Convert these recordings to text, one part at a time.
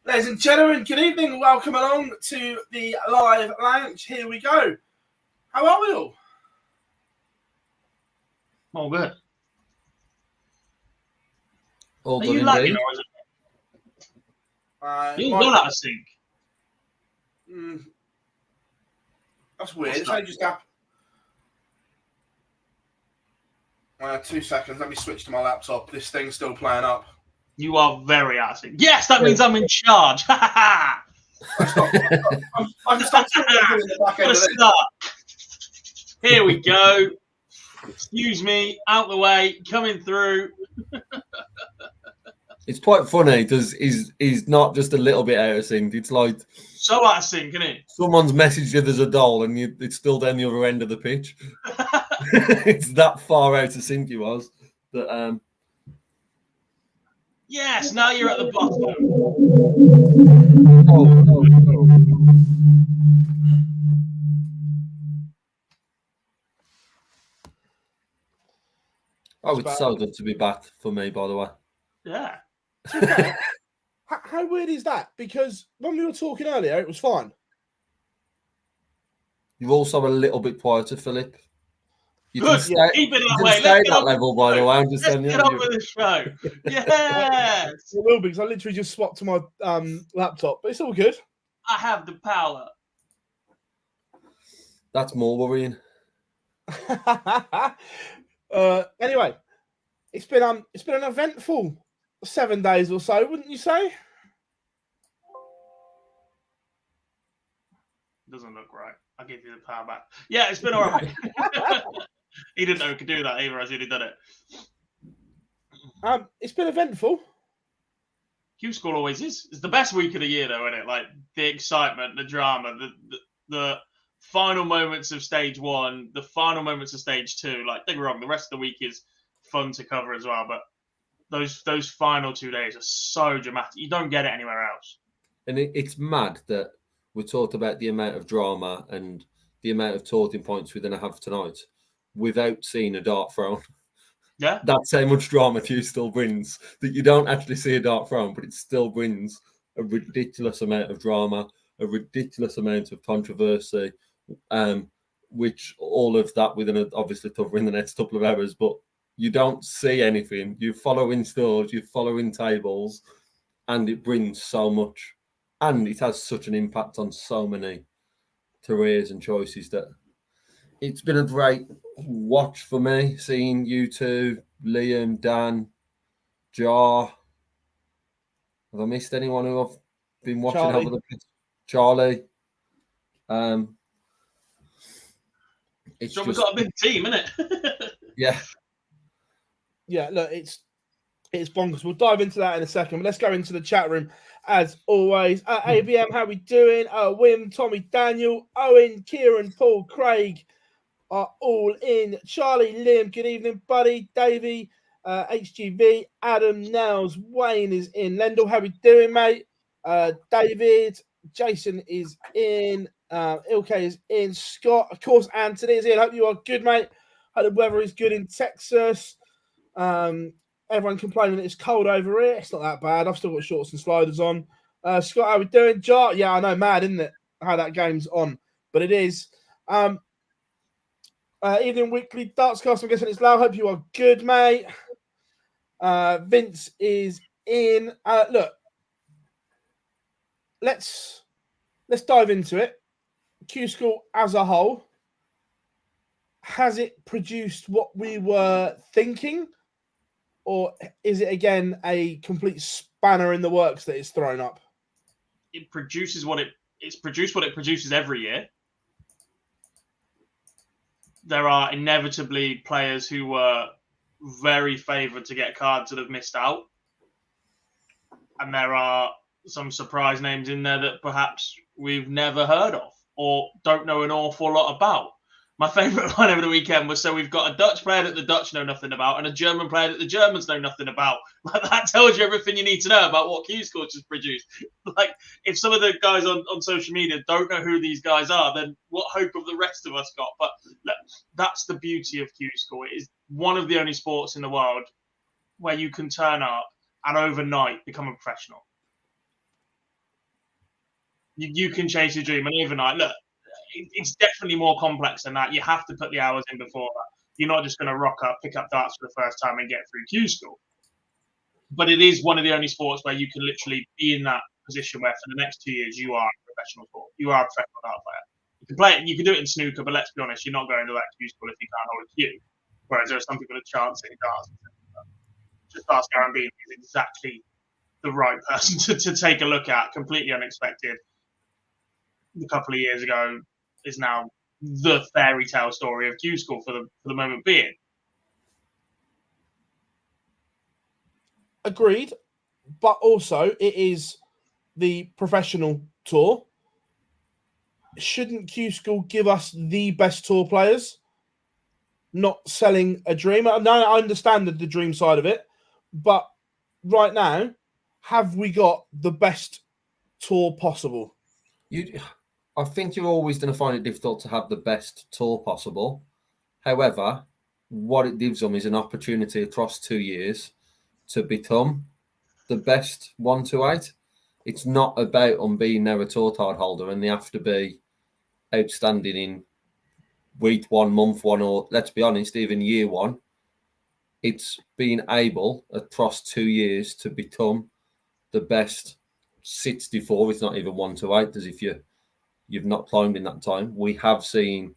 Ladies and gentlemen, good evening. Welcome along to the live lounge. Here we go. How are we all? All good. All Are good you lagging indeed. or is it? You're not out of sync. That's weird. What's that? Just happened. 2 seconds. Let me switch to my laptop. This thing's still playing up. You are very out of sync. Yes, that means I'm in charge. I can stop talking in the back end of this. Here we go. Excuse me, out the way, coming through. It's quite funny because he's not just a little bit out of sync. It's like So out of sync, isn't it? someone's messaged you there's a doll and it's still down the other end of the pitch. It's that far out of sync he was. But yes, now you're at the bottom. Oh, it's so good to be back for me, by the way. Yeah. How weird is that? Because when we were talking earlier, it was fine. You're also a little bit quieter, Philip. You Good. can stay, Keep it that you way. can stay Let's at that level, by the way. I'm just telling you. Get on with the show. Yes. It will be because I literally just swapped to my laptop, but it's all good. I have the power. That's more worrying. Anyway, it's been an eventful 7 days or so, wouldn't you say? Doesn't look right. I'll give you the power back. Yeah, it's been all right. He didn't know he could do that either, as he'd done it. It's been eventful. Q School always is. It's the best week of the year, though, isn't it? Like the excitement, the drama, the final moments of stage one, the final moments of stage two. Like, don't get me wrong, the rest of the week is fun to cover as well, but those final 2 days are so dramatic. You don't get it anywhere else. And it's mad that we talked about the amount of drama and the amount of talking points we're going to have tonight without seeing a dart thrown. Yeah. That's how much drama Q still brings, that you don't actually see a dart thrown, but it still brings a ridiculous amount of drama, a ridiculous amount of controversy, which all of that we're going to obviously cover in the next couple of hours, but you don't see anything. You're following scores, you're following tables, and it brings so much. And it has such an impact on so many careers and choices that it's been a great watch for me, seeing you two, Liam, Dan, Jar. Have I missed anyone who I've been watching Charlie. over the Charlie? It's So we've got a big team, innit? Yeah. Yeah, look, it's bonkers. We'll dive into that in a second, but let's go into the chat room as always. ABM, how we doing? Wim, Tommy, Daniel, Owen, Kieran, Paul, Craig are all in. Charlie, Liam, good evening, buddy. Davey, HGV, Adam, Nels, Wayne is in. Lendl, how we doing, mate? David, Jason is in. Ilke is in. Scott, of course, Anthony is in. Hope you are good, mate. Hope the weather is good in Texas. Everyone complaining that it's cold over here. It's not that bad. I've still got shorts and sliders on. Scott, how we doing? Jar, yeah, I know, mad, isn't it? How that game's on, but it is. Evening weekly darts cast. I'm guessing it's loud. Hope you are good, mate. Vince is in. Look, let's dive into it. Q School as a whole, has it produced what we were thinking? Or is it, again, a complete spanner in the works that it's thrown up? It produces it's produced what it produces every year. There are inevitably players who were very favoured to get cards that have missed out. And there are some surprise names in there that perhaps we've never heard of or don't know an awful lot about. My favourite line over the weekend was, so we've got a Dutch player that the Dutch know nothing about and a German player that the Germans know nothing about. Like, that tells you everything you need to know about what Q School just produced. Like, if some of the guys on social media don't know who these guys are, then what hope have the rest of us got? But look, that's the beauty of Q School. It is one of the only sports in the world where you can turn up and overnight become a professional. You can chase your dream, and overnight, look, it's definitely more complex than that. You have to put the hours in before that. You're not just going to rock up, pick up darts for the first time, and get through Q school. But it is one of the only sports where you can literally be in that position where for the next 2 years you are a professional sport. You are a professional dart player. You can play it. You can do it in snooker, but let's be honest, you're not going to that Q school if you can't hold a Q. Whereas there are some people that chance it in darts. Just ask Aaron Bean, he's exactly the right person to take a look at. Completely unexpected. A couple of years ago is now the fairy tale story of Q school for the moment being. Agreed, but also it is the professional tour. Shouldn't Q School give us the best tour players? Not selling a dream. No, I understand the dream side of it, but right now, have we got the best tour possible? I think you're always going to find it difficult to have the best tour possible. However, what it gives them is an opportunity across 2 years to become the best 1 to 8. It's not about them being now a tour card holder and they have to be outstanding in week 1, month 1, or let's be honest, even year 1. It's being able across 2 years to become the best 64. It's not even 1 to 8, as if you've not climbed in that time. We have seen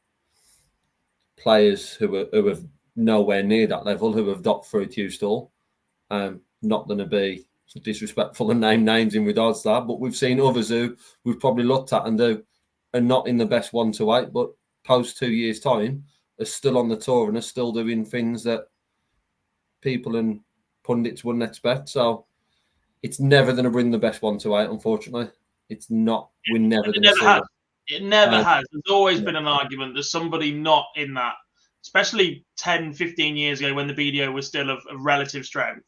players who are nowhere near that level, who have got through Q stall. Not going to be disrespectful and name names in regards to that, but we've seen others who we've probably looked at and are not in the best 1 to 8, but post 2 years' time are still on the tour and are still doing things that people and pundits wouldn't expect. So it's never going to bring the best 1 to 8, unfortunately. It's not. We're never going to see it. It never has. There's always been an argument. There's somebody not in that, especially 10, 15 years ago when the BDO was still of relative strength.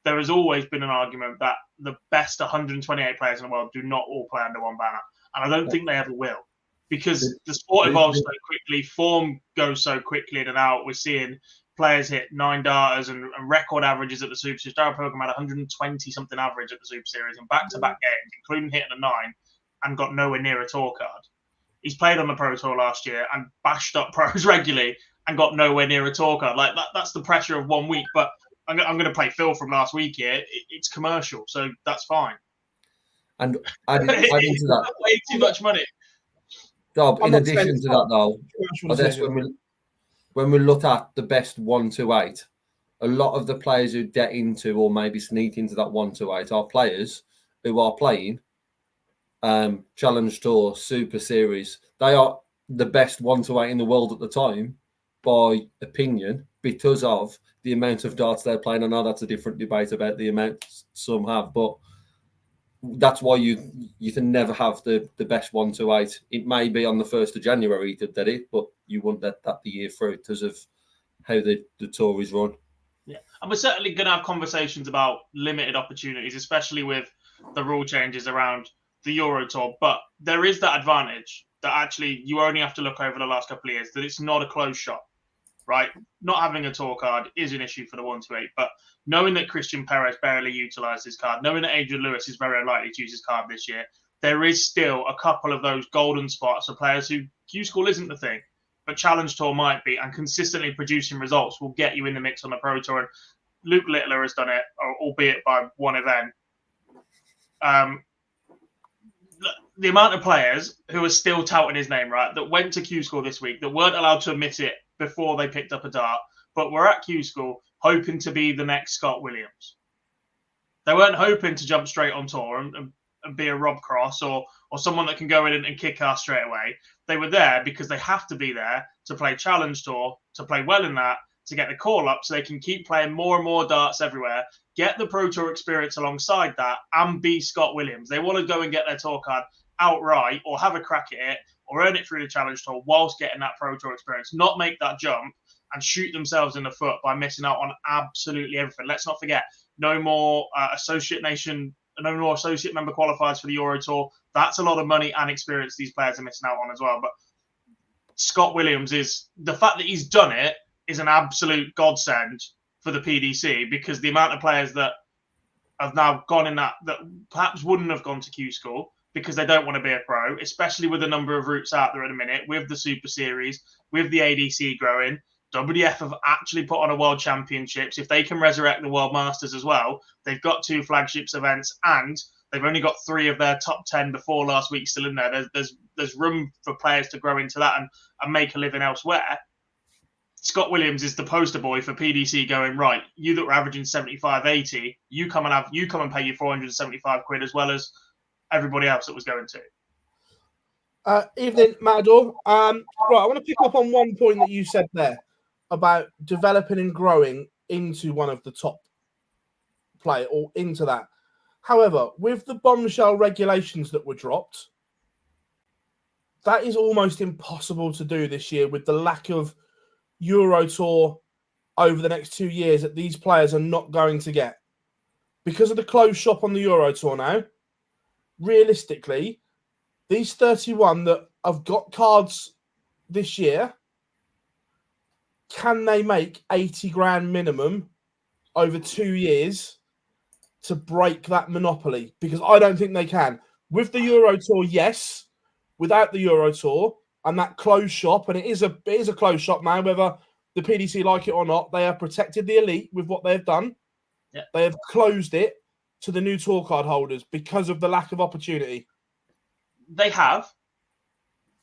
There has always been an argument that the best 128 players in the world do not all play under one banner. And I don't think they ever will, because the sport evolves so quickly, form goes so quickly in and out. We're seeing players hit 9 darters and record averages at the Super Series. Daryl Pilgrim had 120-something average at the Super Series in back-to-back games, including hitting a 9, and got nowhere near a tour card. He's played on the Pro Tour last year and bashed up pros regularly and got nowhere near a tour card. Like that's the pressure of 1 week. But I'm going to play Phill from last week here. It's commercial, so that's fine. And adding to that, way too much money. Dob, in addition to that, though, I guess when we look at the best 1 to 8, a lot of the players who get into or maybe sneak into that 1 to 8 are players who are playing Challenge Tour, Super Series. They are the best 1 to 8 in the world at the time, by opinion, because of the amount of darts they're playing. I know that's a different debate about the amount some have, but that's why you can never have the best 1 to 8. It may be on the 1st of January that did it, but you won't let that the year through because of how the tour is run. Yeah, and we're certainly going to have conversations about limited opportunities, especially with the rule changes around the Euro Tour. But there is that advantage that actually you only have to look over the last couple of years, that it's not a closed shop, right? Not having a tour card is an issue for the 1 to 8, but knowing that Christian Perez barely utilised his card, knowing that Adrian Lewis is very unlikely to use his card this year, there is still a couple of those golden spots for players who Q School isn't the thing, but Challenge Tour might be, and consistently producing results will get you in the mix on the Pro Tour. And Luke Littler has done it, albeit by one event. The amount of players who are still touting his name, right, that went to Q School this week, that weren't allowed to admit it before they picked up a dart, but were at Q School hoping to be the next Scott Williams. They weren't hoping to jump straight on tour and be a Rob Cross or someone that can go in and kick ass straight away. They were there because they have to be there to play Challenge Tour, to play well in that, to get the call up so they can keep playing more and more darts everywhere, get the Pro Tour experience alongside that, and be Scott Williams. They want to go and get their tour card outright or have a crack at it or earn it through the Challenge Tour whilst getting that Pro Tour experience, not make that jump and shoot themselves in the foot by missing out on absolutely everything. Let's not forget, no more associate member qualifiers for the Euro Tour. That's a lot of money and experience these players are missing out on as well. But Scott Williams, is the fact that he's done it is an absolute godsend for the PDC, because the amount of players that have now gone in that perhaps wouldn't have gone to Q School because they don't want to be a pro, especially with the number of routes out there at the minute, with the Super Series, with the ADC growing. WDF have actually put on a World Championships. If they can resurrect the World Masters as well, they've got 2 flagships events, and they've only got 3 of their top 10 before last week still in there. There's room for players to grow into that and make a living elsewhere. Scott Williams is the poster boy for PDC going, right, you that were averaging 75, 80, you come and pay you 475 quid as well as everybody else that was going to. Evening, Matador. Right, I want to pick up on one point that you said there about developing and growing into one of the top player or into that. However, with the bombshell regulations that were dropped, that is almost impossible to do this year with the lack of Euro Tour over the next 2 years that these players are not going to get. Because of the closed shop on the Euro Tour now, realistically, these 31 that have got cards this year, can they make 80 grand minimum over 2 years to break that monopoly? Because I don't think they can. With the Euro Tour, yes. Without the Euro Tour and that closed shop, and it is a closed shop now, whether the PDC like it or not, they have protected the elite with what they've done. Yeah. They have closed it to the new tour card holders because of the lack of opportunity. They have,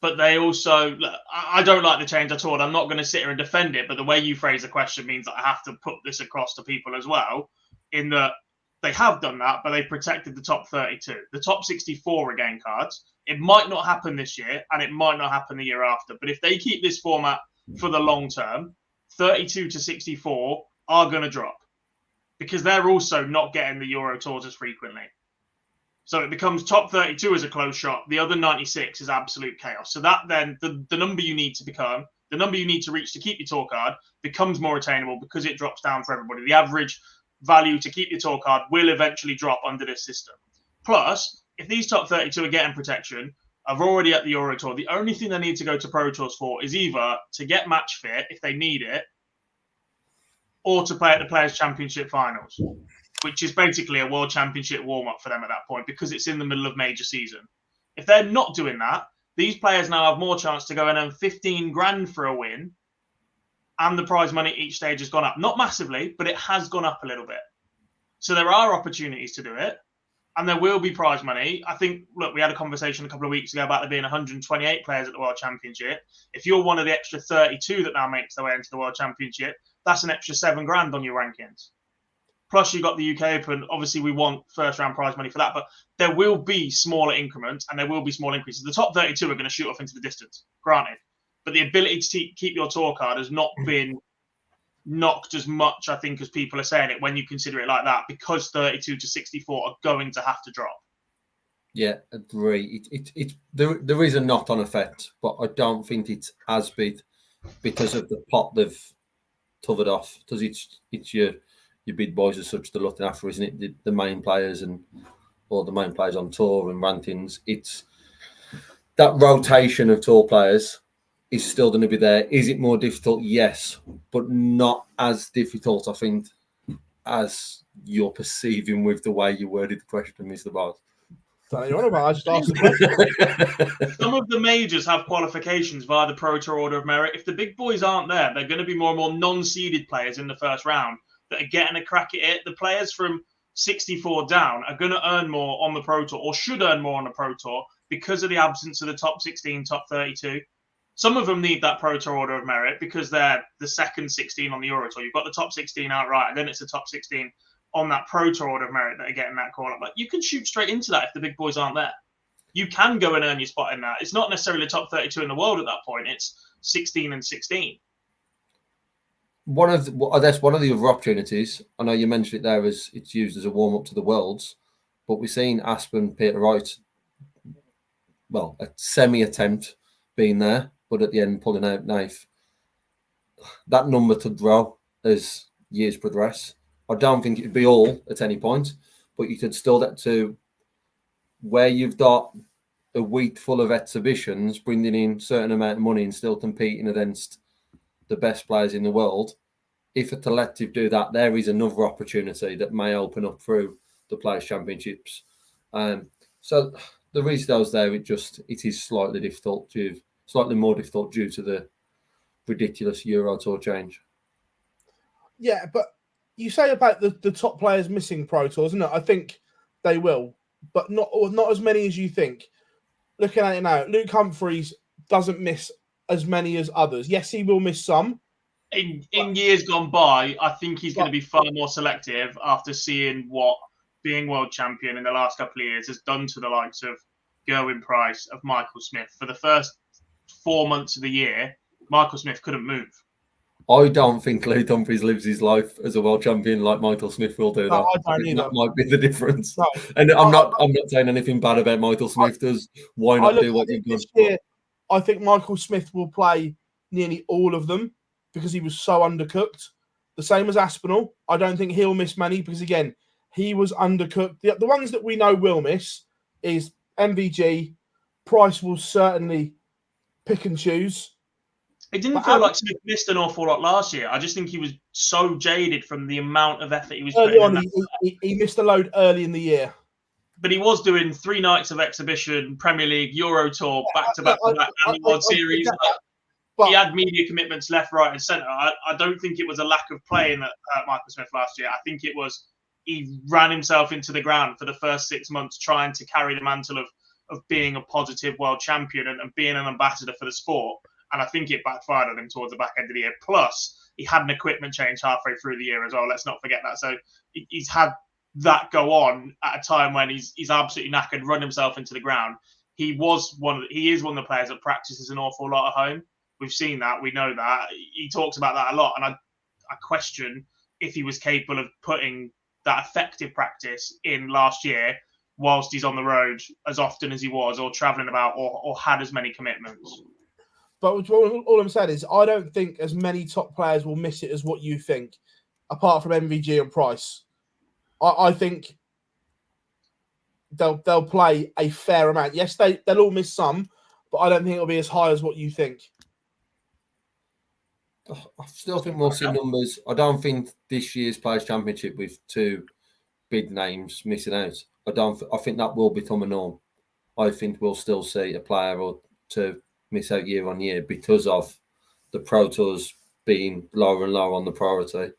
but they also, look, I don't like the change at all. I'm not going to sit here and defend it, but the way you phrase the question means that I have to put this across to people as well, in that they have done that, but they protected the top 32. The top 64 again cards. It might not happen this year, and it might not happen the year after. But if they keep this format for the long term, 32 to 64 are going to drop because they're also not getting the Euro Tours as frequently. So it becomes top 32 as a close shot. The other 96 is absolute chaos. So that then the number you need to become, the number you need to reach to keep your tour card becomes more attainable because it drops down for everybody. The average value to keep your tour card will eventually drop under this system. Plus, if these top 32 are getting protection, are already at the Euro Tour, the only thing they need to go to Pro Tours for is either to get match fit if they need it, or to play at the Players' Championship finals, which is basically a World Championship warm-up for them at that point because it's in the middle of major season. If they're not doing that, these players now have more chance to go and earn 15 grand for a win, and the prize money each stage has gone up. Not massively, but it has gone up a little bit. So there are opportunities to do it, and there will be prize money. I think, look, we had a conversation a couple of weeks ago about there being 128 players at the World Championship. If you're one of the extra 32 that now makes their way into the World Championship, that's an extra 7 grand on your rankings. Plus, you've got the UK Open. Obviously, we want first-round prize money for that, but there will be smaller increments and there will be small increases. The top 32 are going to shoot off into the distance, granted. But the ability to keep your tour card has not been knocked as much, I think, as people are saying it when you consider it like that, because 32 to 64 are going to have to drop. Yeah, agree. There is a knock-on effect, but I don't think it's as big because of the pot they've covered off. Because it's your big boys as such they're looking after, isn't it? The main players or the main players on tour and rankings. It's that rotation of tour players is still going to be there. Is it more difficult? Yes, but not as difficult, I think, as you're perceiving with the way you worded the question, Mr. Bars. I just asked the question. Some of the majors have qualifications via the Pro Tour Order of Merit. If the big boys aren't there, they're going to be more and more non-seeded players in the first round that are getting a crack at it. The players from 64 down are going to earn more on the Pro Tour, or should earn more on the Pro Tour, because of the absence of the top 16, top 32. Some of them need that Pro Tour Order of Merit because they're the second 16 on the Euro Tour. You've got the top 16 outright, and then it's the top 16 on that Pro Tour Order of Merit that are getting that call up. But you can shoot straight into that if the big boys aren't there. You can go and earn your spot in that. It's not necessarily the top 32 in the world at that point. It's 16 and 16. One of the other opportunities, I know you mentioned it there, as it's used as a warm-up to the Worlds, but we've seen Aspen, Peter Wright, well, a semi-attempt being there, but at the end pulling out knife. That number to grow as years progress. I don't think it'd be all at any point, but you could still get to where you've got a week full of exhibitions, bringing in a certain amount of money and still competing against the best players in the world. If a collective do that, there is another opportunity that may open up through the Players' Championships. So the resales there, it is slightly more difficult due to the ridiculous Euro Tour change. Yeah, but you say about the top players missing Pro Tours, isn't it? I think they will, but not as many as you think. Looking at it now, Luke Humphries doesn't miss as many as others. Yes, he will miss some. In years gone by, I think he's going to be far more selective after seeing what being world champion in the last couple of years has done to the likes of Gerwen Price, of Michael Smith. For the first 4 months of the year, Michael Smith couldn't move. I don't think Luke Humphries lives his life as a world champion like Michael Smith will do. No, I don't either. That might be the difference. No. And I'm not saying anything bad about Michael Smith. Why not do what you've done? This year, I think Michael Smith will play nearly all of them because he was so undercooked. The same as Aspinall. I don't think he'll miss many because, again, he was undercooked. The ones that we know will miss is MVG. Price will certainly pick and choose. It didn't feel like Smith missed an awful lot last year. I just think he was so jaded from the amount of effort he was putting in. He missed a load early in the year. But he was doing 3 nights of exhibition, Premier League, Euro Tour, back-to-back, and the World Series. But he had media commitments left, right, and centre. I don't think it was a lack of playing that hurt Michael Smith last year. I think it was he ran himself into the ground for the first 6 months trying to carry the mantle of being a positive world champion and being an ambassador for the sport. And I think it backfired on him towards the back end of the year. Plus, he had an equipment change halfway through the year as well. Let's not forget that. So he's had that go on at a time when he's absolutely knackered, run himself into the ground. He is one of the players that practices an awful lot at home. We've seen that. We know that. He talks about that a lot. And I question if he was capable of putting that effective practice in last year whilst he's on the road as often as he was, or travelling about, or had as many commitments. But all I'm saying is I don't think as many top players will miss it as what you think, apart from MVG and Price. I think they'll play a fair amount. Yes, they'll all miss some, but I don't think it'll be as high as what you think. I still think we'll see numbers. I don't think this year's Players' Championship with 2 big names missing out. I think that will become a norm. I think we'll still see a player or 2 miss out year on year because of the Pro Tours being lower and lower on the priority,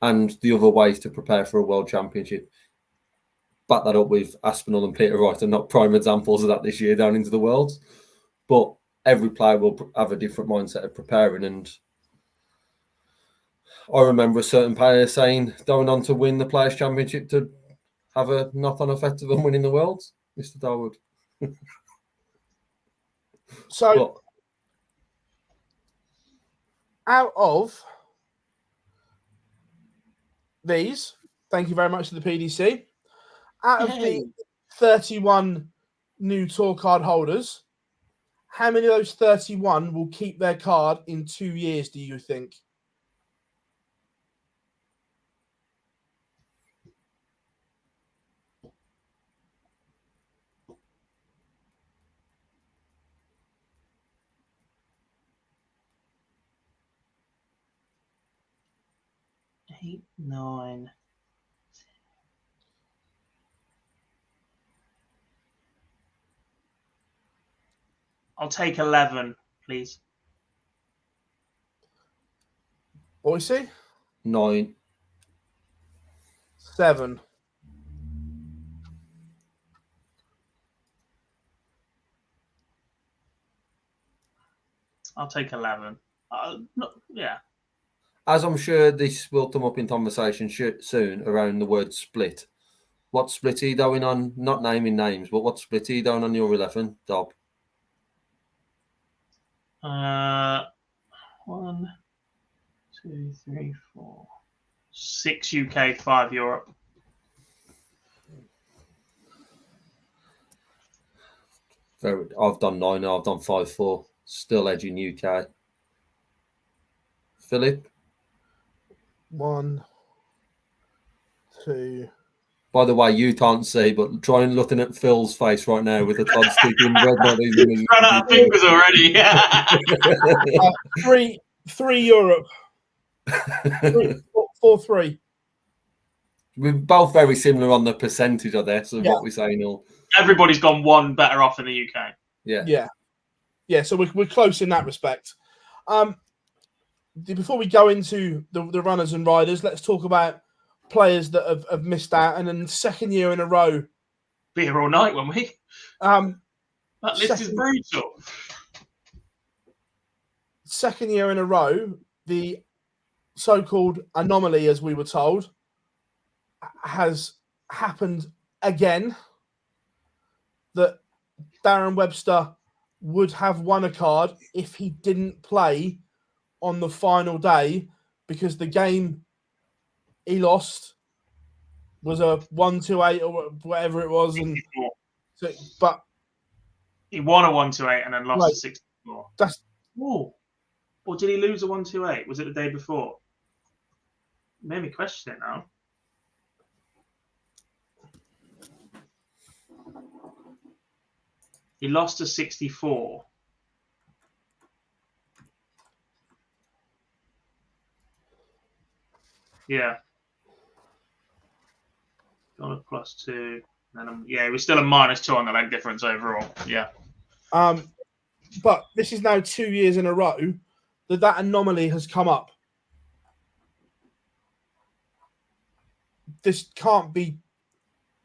and the other ways to prepare for a World Championship. Back that up with Aspinall and Peter Wright are not prime examples of that this year down into the Worlds, but every player will have a different mindset of preparing. And I remember a certain player saying going on to win the Players' Championship to have a knock-on effect of them winning the Worlds, Mr. Darwood. So, out of these, thank you very much to the PDC. Out of the 31 new tour card holders, how many of those 31 will keep their card in 2 years, do you think? Eight, 9. I'll take 11, please. Boise? 9. 7. I'll take 11. Yeah. As I'm sure this will come up in conversation soon around the word split. What split are you going on? Not naming names, but what split are you going on your 11, Dob? 1, 2, 3, 4. 6 UK, 5 Europe. I've done 9. I've done 5-4. Still edging UK. Philip? 1, 2. By the way, you can't see, but try and looking at Phil's face right now with the cod stick in red. Run out of fingers already. 3 Europe. 4-3. We're both very similar on the percentage of this of what we're saying. All everybody's gone one better off in the UK. Yeah. So we're close in that respect. Before we go into the runners and riders, let's talk about players that have missed out, and then second year in a row. Be here all night, won't we? That list is brutal. Second year in a row, the so-called anomaly, as we were told, has happened again. That Darren Webster would have won a card if he didn't play on the final day, because the game he lost was a 1-2-8 or whatever it was, and so, but he won a 1-2-8 and then lost a 64. That's or did he lose a 1-2-8? Was it the day before? Made me question it now. He lost a 64. Yeah. Got a +2. And he was still a -2 on the leg difference overall. Yeah. But this is now 2 years in a row that anomaly has come up. This can't be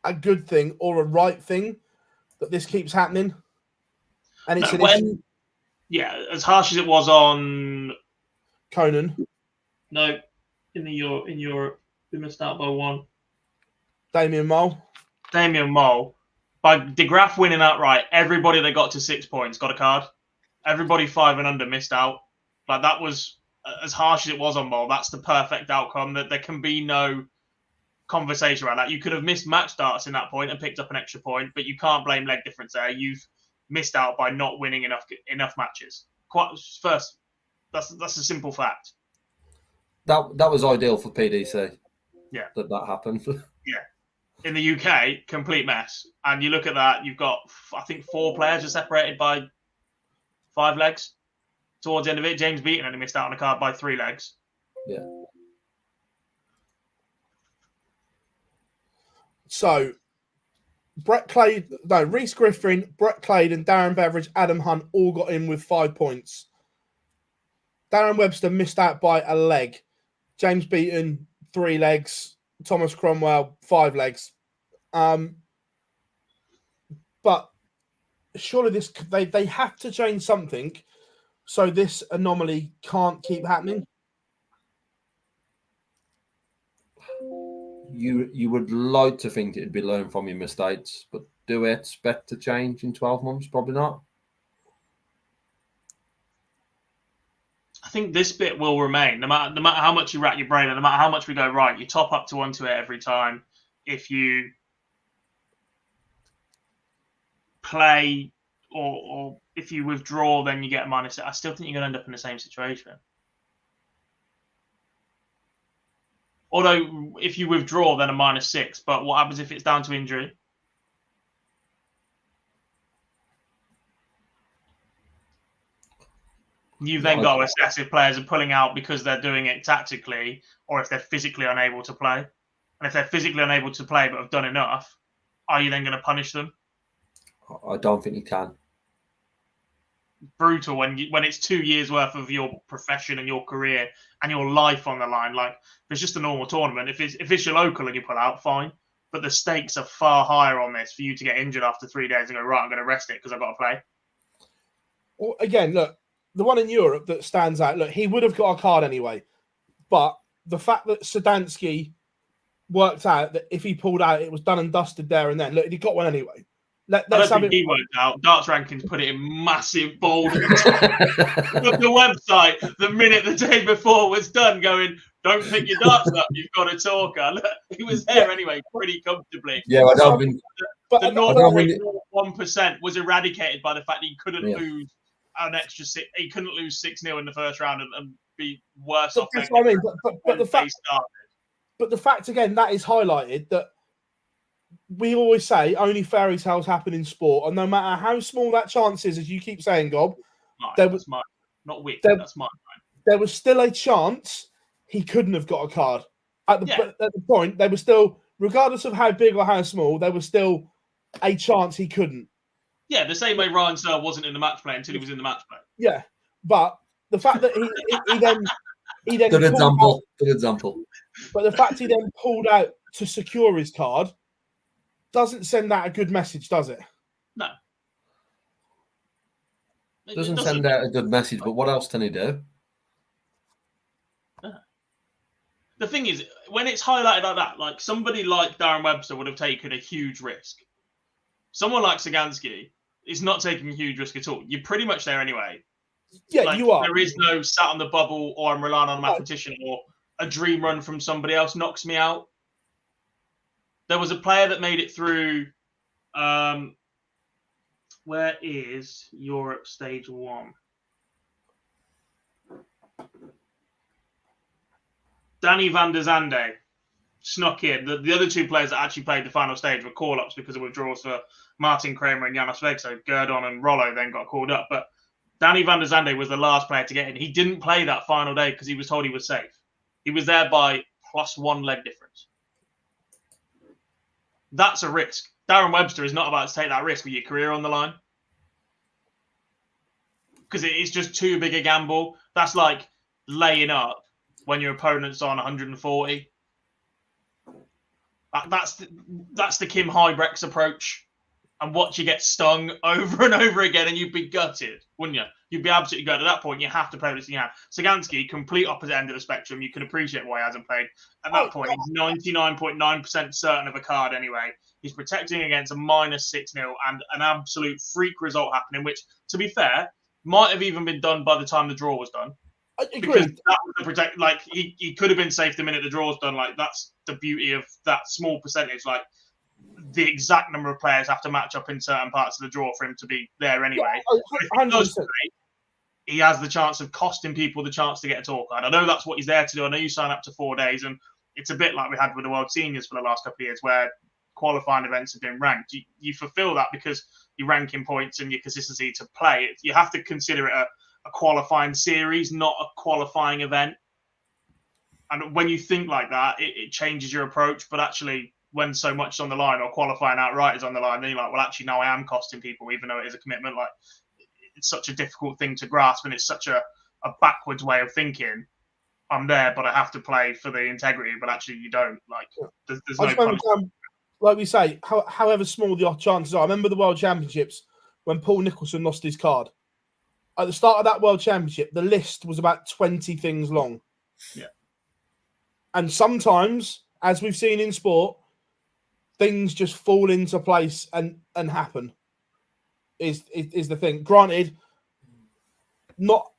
a good thing or a right thing that this keeps happening. And it's as harsh as it was on Conan. No, in Europe, we missed out by one. Damien Mole. By De Graaf winning outright, everybody that got to 6 points got a card. Everybody 5 and under missed out. Like, that was, as harsh as it was on Mole, that's the perfect outcome. That there can be no conversation around that. You could have missed match darts in that point and picked up an extra point, but you can't blame leg difference there. You've missed out by not winning enough matches. That's a simple fact. That was ideal for PDC. Yeah, that happened. Yeah. In the UK, complete mess. And you look at that, you've got, I think, 4 players are separated by 5 legs. Towards the end of it, James Beaton only missed out on a card by 3 legs. Yeah. So, Reese Griffin, Brett Clade, and Darren Beveridge, Adam Hunt all got in with 5 points. Darren Webster missed out by a leg. James Beaton, 3 legs. Thomas Cromwell, 5 legs. But surely they have to change something so this anomaly can't keep happening. You would like to think it'd be learned from your mistakes, but do we expect to change in 12 months? Probably not. I think this bit will remain, no matter how much you rack your brain, and no matter how much we go right. You top up to 1-2-8 every time. If you play or if you withdraw, then you get a -6. I still think you're going to end up in the same situation. Although, if you withdraw, then a -6. But what happens if it's down to injury? You've then got to assess if players are pulling out because they're doing it tactically or if they're physically unable to play. And if they're physically unable to play but have done enough, are you then going to punish them? I don't think you can. Brutal when it's 2 years worth of your profession and your career and your life on the line. Like, if it's just a normal tournament, if it's your local and you pull out, fine. But the stakes are far higher on this for you to get injured after 3 days and go, right, I'm going to rest it because I've got to play. Well, again, look, the one in Europe that stands out, look, he would have got a card anyway. But the fact that Sadansky worked out that if he pulled out, it was done and dusted there and then. Look, he got one anyway. I don't think he worked out. Darts Rankings put it in massive bold of the website the minute the day before was done, going, don't pick your darts up, you've got a talker. Look, he was there anyway, pretty comfortably. Yeah, I don't think... The 0.1% was eradicated by the fact that he couldn't lose an extra 6. He couldn't lose 6-0 in the first round and be worse off. That's what I mean. But the fact again that is highlighted that we always say only fairy tales happen in sport, and no matter how small that chance is, as you keep saying, Gob, that's mine. Not Wick. That's mine. There was still a chance he couldn't have got a card. At the point, they were still, regardless of how big or how small, there was still a chance he couldn't. Yeah, the same way Ryan Searle wasn't in the match play until he was in the match play. Yeah, but the fact that he then Good example. Good example. But the fact he then pulled out to secure his card doesn't send out a good message, does it? No. It doesn't send out a good message, but what else can he do? The thing is, when it's highlighted like that, like somebody like Darren Webster would have taken a huge risk. Someone like Sagansky is not taking a huge risk at all. You're pretty much there anyway. Yeah, like, you are. There is no sat on the bubble or I'm relying on a mathematician or a dream run from somebody else knocks me out. There was a player that made it through. Where is Europe Stage 1? Danny van der Zande snuck in. The other two players that actually played the final stage were call-ups because of withdrawals for Martin Kramer and Janos Veg. So Gerdon and Rollo then got called up. But Danny van der Zande was the last player to get in. He didn't play that final day because he was told he was safe. He was there by +1 leg difference. That's a risk. Darren Webster is not about to take that risk with your career on the line. Because it is just too big a gamble. That's like laying up when your opponent's on 140. That's the Kim Hybrex approach. And watch you get stung over and over again and you'd be gutted, wouldn't you? You'd be absolutely gutted. At that point, you have to play this in your hand. Sagansky, complete opposite end of the spectrum. You can appreciate why he hasn't played. At that point, he's 99.9% certain of a card anyway. He's protecting against a -6-0 and an absolute freak result happening, which, to be fair, might have even been done by the time the draw was done. I agree. Because that was the protect. Like he could have been safe the minute the draw was done. Like that's the beauty of that small percentage. Like the exact number of players have to match up in certain parts of the draw for him to be there anyway. Yeah, he has the chance of costing people the chance to get a tour card. I know that's what he's there to do. I know you sign up to 4 days, and it's a bit like we had with the World Seniors for the last couple of years, where qualifying events have been ranked. You fulfill that because your ranking points and your consistency to play. You have to consider it a qualifying series, not a qualifying event. And when you think like that, it changes your approach. But actually, when so much is on the line or qualifying outright is on the line, then you're like, well, actually, now I am costing people, even though it is a commitment. Like, it's such a difficult thing to grasp, and it's such a backwards way of thinking. I'm there, but I have to play for the integrity. But actually, you don't. Like, there's no punishment. Like we say, however small the chances are. I remember the World Championships when Paul Nicholson lost his card. At the start of that World Championship, the list was about 20 things long. Yeah. And sometimes, as we've seen in sport, things just fall into place and happen. Is the thing. Granted, not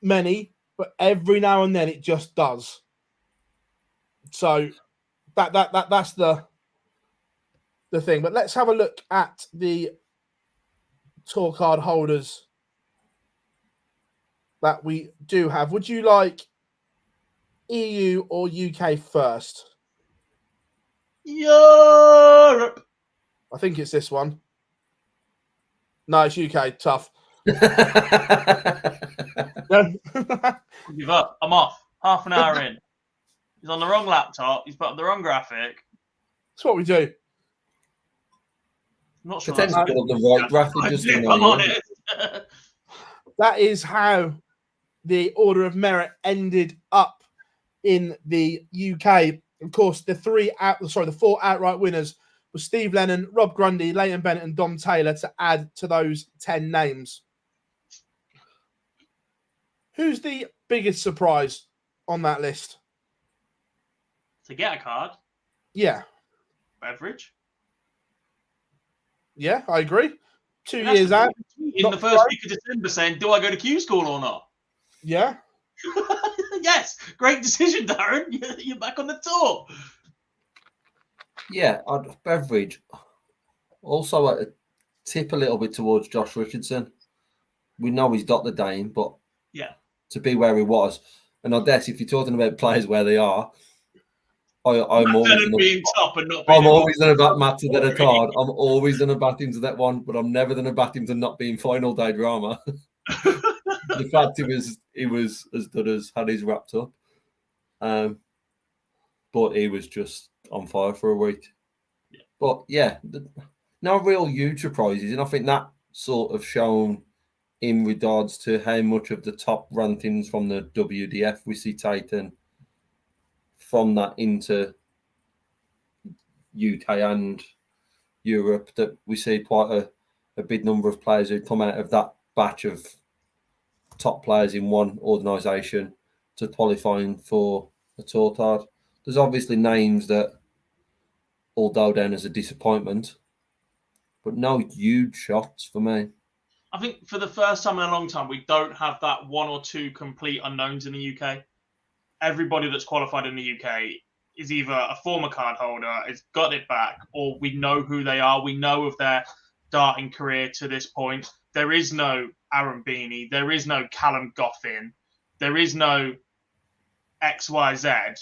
many, but every now and then it just does. So that's the thing. But let's have a look at the tour card holders that we do have. Would you like EU or UK first? Europe. I think it's this one. No, it's UK. Tough. Give up. I'm off. Half an hour in. He's on the wrong laptop. He's put up the wrong graphic. That's what we do. I'm not sure. Potentially on the right graphic. Just I'm on it. That is how the order of merit ended up in the UK. Of course, the 4 outright winners were Steve Lennon, Rob Grundy, Leighton Bennett, and Dom Taylor to add to those 10 names. Who's the biggest surprise on that list? To get a card? Yeah. Beverage? Yeah, I agree. 2 years out. In the first week of December saying, do I go to Q school or not? Yeah. Yes. Great decision, Darren. You're back on the tour. Yeah, Beverage. Also, I tip a little bit towards Josh Richardson. We know he's got the Dane, but yeah, to be where he was. And I guess if you're talking about players where they are, I'm always going to bat Matt to that a card. I'm always going to bat into that one, but I'm never going to bat him to not being final day drama. The fact he was as good as had his wrapped up. but he was just on fire for a week. Yeah. But yeah, no real huge surprises, and I think that sort of shown in regards to how much of the top rankings from the WDF we see taken from that into UK and Europe, that we see quite a big number of players who come out of that batch of top players in one organisation to qualifying for a tour card. There's obviously names that all go down as a disappointment, but no huge shots for me. I think for the first time in a long time, we don't have that one or two complete unknowns in the UK. Everybody that's qualified in the UK is either a former card holder, has got it back, or we know who they are. We know of their darting career to this point. There is no Aaron Beanie. There is no Callum Goffin. There is no XYZ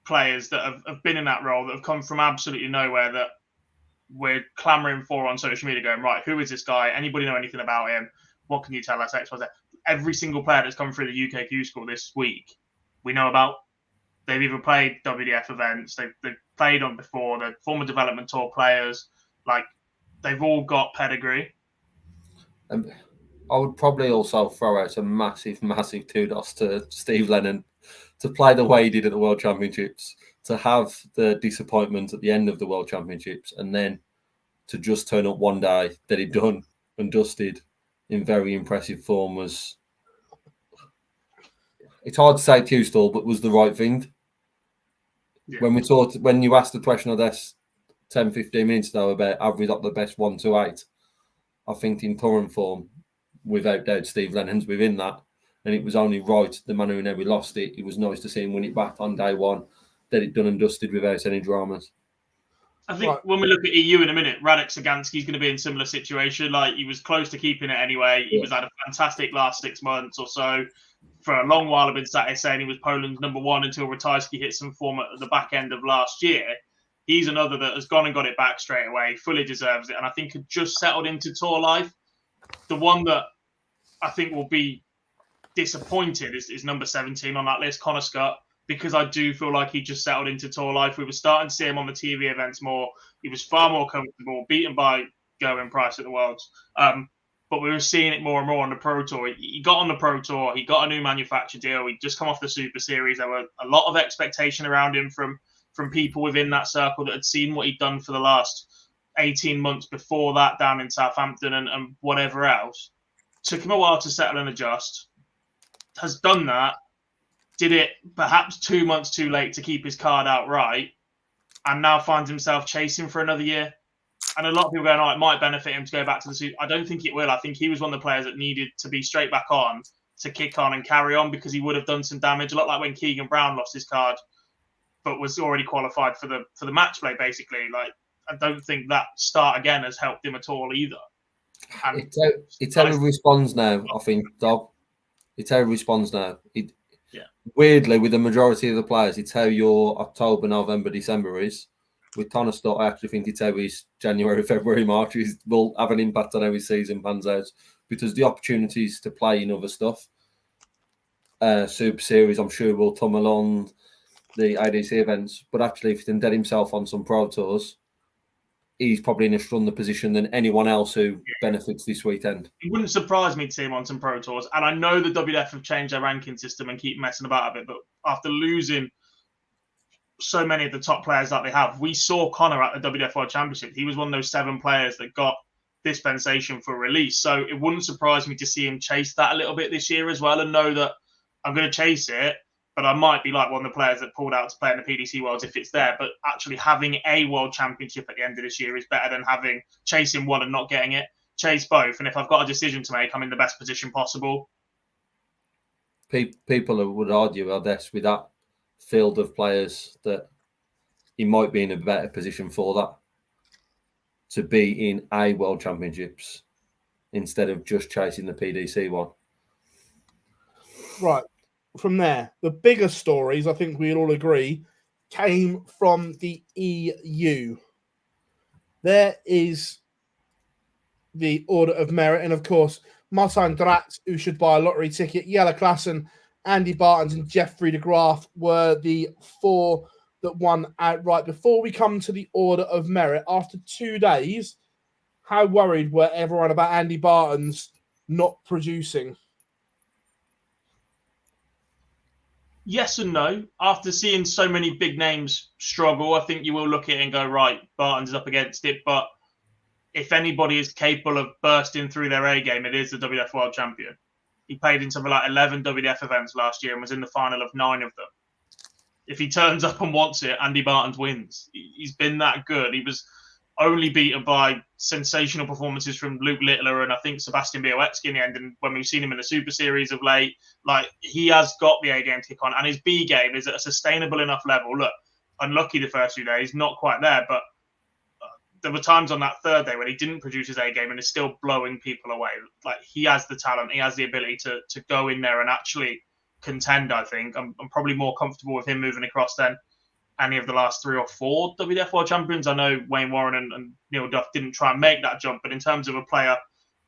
players that have been in that role, that have come from absolutely nowhere, that we're clamoring for on social media going, right, who is this guy? Anybody know anything about him? What can you tell us? XYZ. Every single player that's come through the UKQ school this week, we know about. They've either played WDF events, they've played on before, they're former development tour players. Like, they've all got pedigree. I would probably also throw out a massive, massive kudos to Steve Lennon to play the way he did at the World Championships, to have the disappointment at the end of the World Championships, and then to just turn up one day that he'd done and dusted in very impressive form was, it's hard to say Q-stall, but was the right thing. Yeah. When you asked the question of this 10, 15 minutes ago about have we got the best 1 to 8, I think in current form, without doubt, Steve Lennon's within that. And it was only right, the man who never lost it, it was nice to see him win it back on day one, that it done and dusted without any dramas. I think when we look at EU in a minute, Radek Sagansky's going to be in a similar situation. Like, he was close to keeping it anyway. He was had a fantastic last 6 months or so. For a long while, I've been saying he was Poland's number one until Ratajski hit some form at the back end of last year. He's another that has gone and got it back straight away, fully deserves it, and I think had just settled into tour life. The one that I think will be disappointed is number 17 on that list, Connor Scott, because I do feel like he just settled into tour life. We were starting to see him on the TV events more. He was far more comfortable, beaten by Gerwen Price at the Worlds. But we were seeing it more and more on the Pro Tour. He got on the Pro Tour. He got a new manufacturer deal. He'd just come off the Super Series. There were a lot of expectation around him from people within that circle that had seen what he'd done for the last 18 months before that down in Southampton and whatever else. Took him a while to settle and adjust. Has done that. Did it perhaps 2 months too late to keep his card outright, and now finds himself chasing for another year. And a lot of people going, it might benefit him to go back to the Super. I don't think it will. I think he was one of the players that needed to be straight back on to kick on and carry on, because he would have done some damage. A lot like when Keegan Brown lost his card, but was already qualified for the match play, basically. Like, I don't think that start again has helped him at all either. And it's how he responds now, I think, Dob. It's how he responds now. Weirdly, with the majority of the players, it's how your October, November, December is. With Connor Stott, I actually think it's how his January, February, March will have an impact on how his season pans out, because the opportunities to play in other stuff, Super Series, I'm sure will come along, the IDC events, but actually if he can get himself on some Pro Tours, he's probably in a stronger position than anyone else who benefits this weekend. It wouldn't surprise me to see him on some Pro Tours. And I know the WDF have changed their ranking system and keep messing about a bit, but after losing so many of the top players that they have, we saw Connor at the WDF World Championship. He was one of those 7 players that got dispensation for release. So it wouldn't surprise me to see him chase that a little bit this year as well, and know that I'm going to chase it, but I might be like one of the players that pulled out to play in the PDC Worlds if it's there. But actually having a World Championship at the end of this year is better than chasing one and not getting it. Chase both. And if I've got a decision to make, I'm in the best position possible. People would argue, I guess, with that field of players, that he might be in a better position for that, to be in a World Championships instead of just chasing the PDC one. Right. From there, the bigger stories, I think we'd all agree, came from the EU. There is the Order of Merit, and of course, Martin Dratz, who should buy a lottery ticket, Jelle Klassen, Andy Bartons, and Jeffrey de Graaf were the 4 that won outright. Before we come to the order of merit, after 2 days, how worried were everyone about Andy Barton's not producing? Yes and no. After seeing so many big names struggle, I think you will look at it and go, right, Barton's up against it. But if anybody is capable of bursting through their A game, it is the WDF World Champion. He played in something like 11 WDF events last year and was in the final of 9 of them. If he turns up and wants it, Andy Barton wins. He's been that good. He was only beaten by sensational performances from Luke Littler and I think Sebastian Białecki in the end. And when we've seen him in the Super Series of late, like he has got the A game to kick on, and his B game is at a sustainable enough level. Look, unlucky the first few days, not quite there, but there were times on that third day when he didn't produce his A game and is still blowing people away. Like he has the talent, he has the ability to go in there and actually contend. I think I'm probably more comfortable with him moving across than any of the last 3 or 4 WDF World Champions. I know Wayne Warren and Neil Duff didn't try and make that jump, but in terms of a player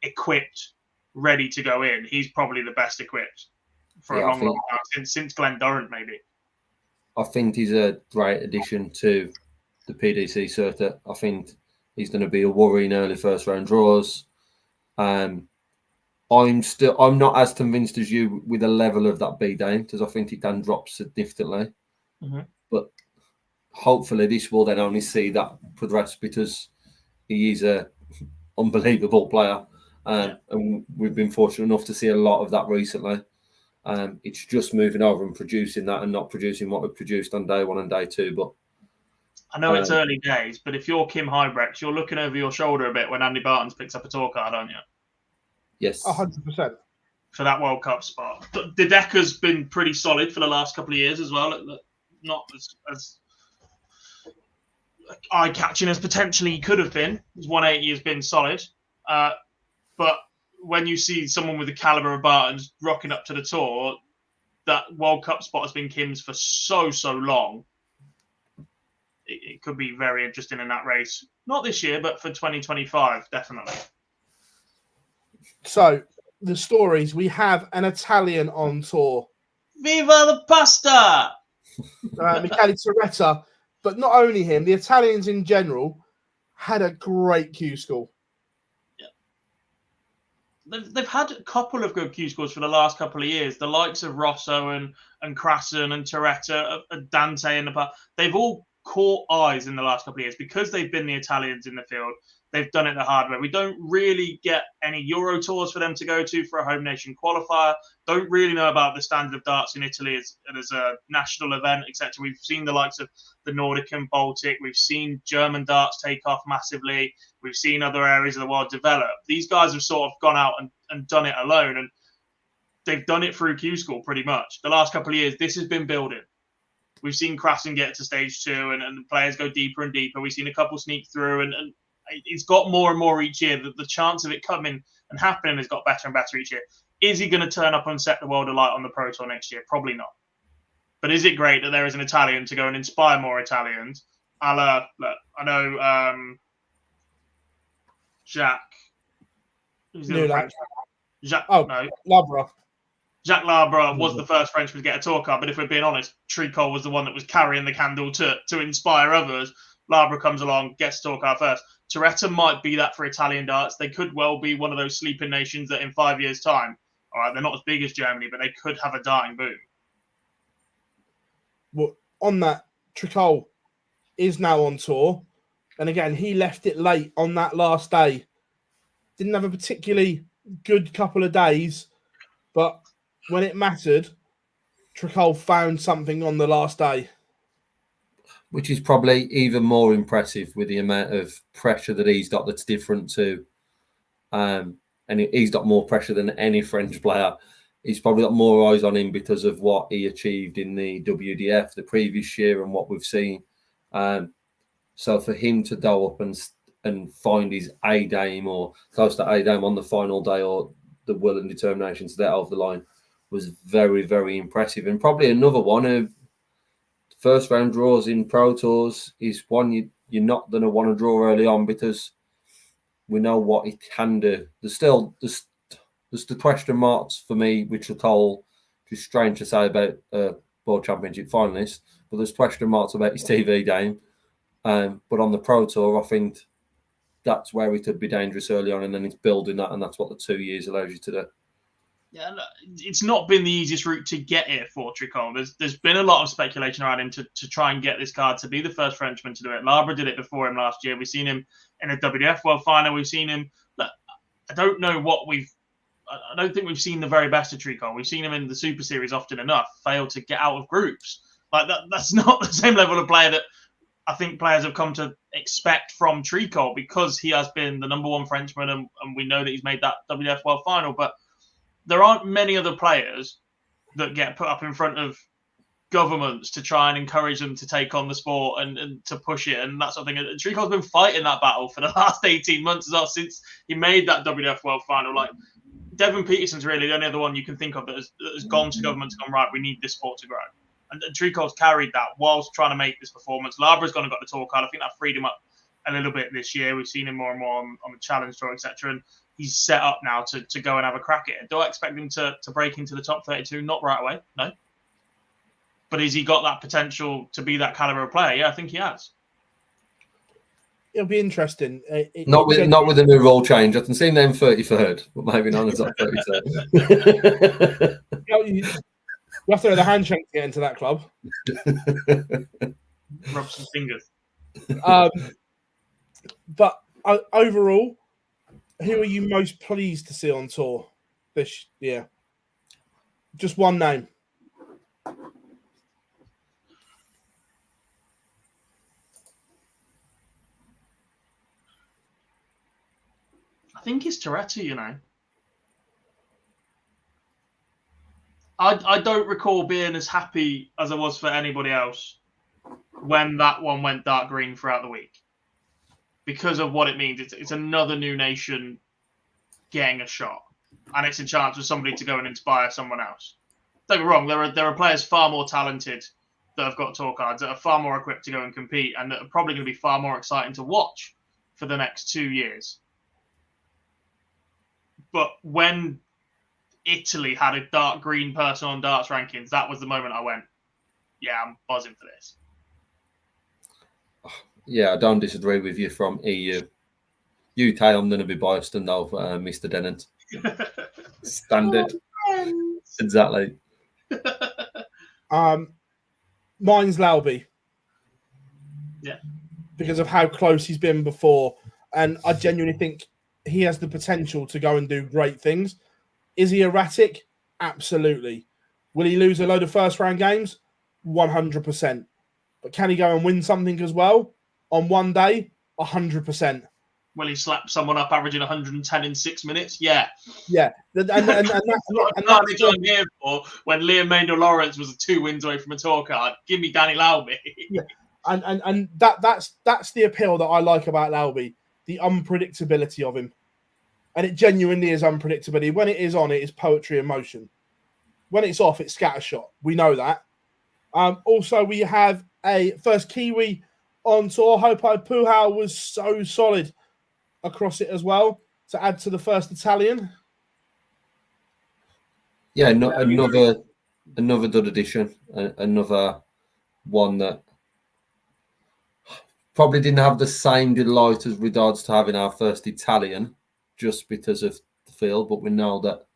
equipped, ready to go in, he's probably the best equipped for a long time, since Glenn Durrant, maybe. I think he's a great addition to the PDC circuit. I think he's going to be a worry in early first round draws. I'm not as convinced as you with the level of that B game, because I think it can drop significantly. Mm-hmm. But hopefully this will then only see that progress, because he is a unbelievable player. And we've been fortunate enough to see a lot of that recently. It's just moving over and producing that and not producing what we've produced on day 1 and day 2. But I know it's early days, but if you're Kim Hybrecht, you're looking over your shoulder a bit when Andy Barton picks up a tour card, aren't you? Yes. 100%. For that World Cup spot. The Decker's been pretty solid for the last couple of years as well. Not as eye-catching as potentially he could have been. His 180 has been solid. But when you see someone with the caliber of Barton's rocking up to the tour, that World Cup spot has been Kim's for so long. It could be very interesting in that race. Not this year, but for 2025, definitely. So, the stories. We have an Italian on tour. Viva the pasta! Michele Toretta. But not only him, the Italians in general had a great Q school. They've had a couple of good Q scores for the last couple of years. The likes of Rosso and Krasen and Toretta, Dante in the past. They've all caught eyes in the last couple of years because they've been the Italians in the field. They've done it the hard way. We don't really get any Euro tours for them to go to for a home nation qualifier. Don't really know about the standard of darts in Italy as a national event, etc. We've seen the likes of the Nordic and Baltic. We've seen German darts take off massively. We've seen other areas of the world develop. These guys have sort of gone out and done it alone, and they've done it through Q School pretty much. The last couple of years, this has been building. We've seen Krasen get to stage 2 and players go deeper and deeper. We've seen a couple sneak through, and it's got more and more each year. The chance of it coming and happening has got better and better each year. Is he going to turn up and set the world alight on the Pro Tour next year? Probably not. But is it great that there is an Italian to go and inspire more Italians? I know Jacques. Who's the other French? Labra. Jacques Labra was the first Frenchman to get a tour card, but if we're being honest, Tricol was the one that was carrying the candle to inspire others. Labra comes along, gets a tour card first. Toretta might be that for Italian darts. They could well be one of those sleeping nations that in 5 years' time, all right, they're not as big as Germany, but they could have a darting boom. Well, on that, Tricol is now on tour. And again, he left it late on that last day. Didn't have a particularly good couple of days, but when it mattered, Tricol found something on the last day. Which is probably even more impressive with the amount of pressure that he's got that's different to. And he's got more pressure than any French player. He's probably got more eyes on him because of what he achieved in the WDF the previous year and what we've seen. So for him to go up and find his A game or close to A game on the final day, or the will and determination to get over the line, was very, very impressive. And probably another one of first round draws in Pro Tours is one you're not going to want to draw early on, because we know what it can do. There's the question marks for me, which are told, which is strange to say about World Championship finalists, but there's question marks about his TV game. But on the Pro Tour, I think that's where it could be dangerous early on, and then it's building that, and that's what the 2 years allows you to do. Yeah, it's not been the easiest route to get here for Tricol. There's been a lot of speculation around him to try and get this card to be the first Frenchman to do it. Labra did it before him last year. We've seen him in a WDF World Final. We've seen him. I don't think we've seen the very best of Tricol. We've seen him in the Super Series often enough fail to get out of groups. Like that's not the same level of player that I think players have come to expect from Tricol, because he has been the number one Frenchman, and we know that he's made that WDF World Final. But there aren't many other players that get put up in front of governments to try and encourage them to take on the sport and to push it and that sort of thing. And Tricol's been fighting that battle for the last 18 months as well, since he made that WDF World Final. Like, Devin Peterson's really the only other one you can think of that has gone to government and gone, right, we need this sport to grow. And Tricol's carried that whilst trying to make this performance. Labra's gone and got the tour card. I think that freed him up a little bit this year. We've seen him more and more on the Challenge Tour, etc. And he's set up now to go and have a crack at it. Do I expect him to break into the top 32? Not right away, no. But has he got that potential to be that caliber of player? Yeah, I think he has. It'll be interesting. Not with a new rule change. I can see him then 33rd, but maybe not as top 33rd. You have to know the handshake to get into that club. Rub some fingers. But overall, who are you most pleased to see on tour this year? Just one name. I think it's Toretto, you know. I don't recall being as happy as I was for anybody else when that one went dark green throughout the week, because of what it means. It's another new nation getting a shot, and it's a chance for somebody to go and inspire someone else. Don't get me wrong, there are players far more talented that have got tour cards, that are far more equipped to go and compete, and that are probably going to be far more exciting to watch for the next 2 years. But when Italy had a dark green person on DARTS rankings, that was the moment I went, yeah, I'm buzzing for this. Yeah, I don't disagree with you from EU. UK, I'm going to be biased and though Mr. Dennant. Standard. Exactly. Mine's Lauby. Yeah. Because of how close he's been before. And I genuinely think he has the potential to go and do great things. Is he erratic? Absolutely. Will he lose a load of first-round games? 100%. But can he go and win something as well on one day? 100%. Will he slap someone up averaging 110 in 6 minutes? Yeah. Yeah. And that's what I'm here for when Liam Maindel Lawrence was 2 wins away from a tour card. Give me Danny Lauby. Yeah. And that's the appeal that I like about Lauby, the unpredictability of him. And it genuinely is unpredictability. When it is on, it is poetry in motion. When it's off, it's scattershot. We know that. Also, we have a first Kiwi on tour. Hopo Puhau was so solid across it as well to add to the first Italian. Yeah, another good addition. Another one that probably didn't have the same delight as regards to having our first Italian, just because of the field, but we know that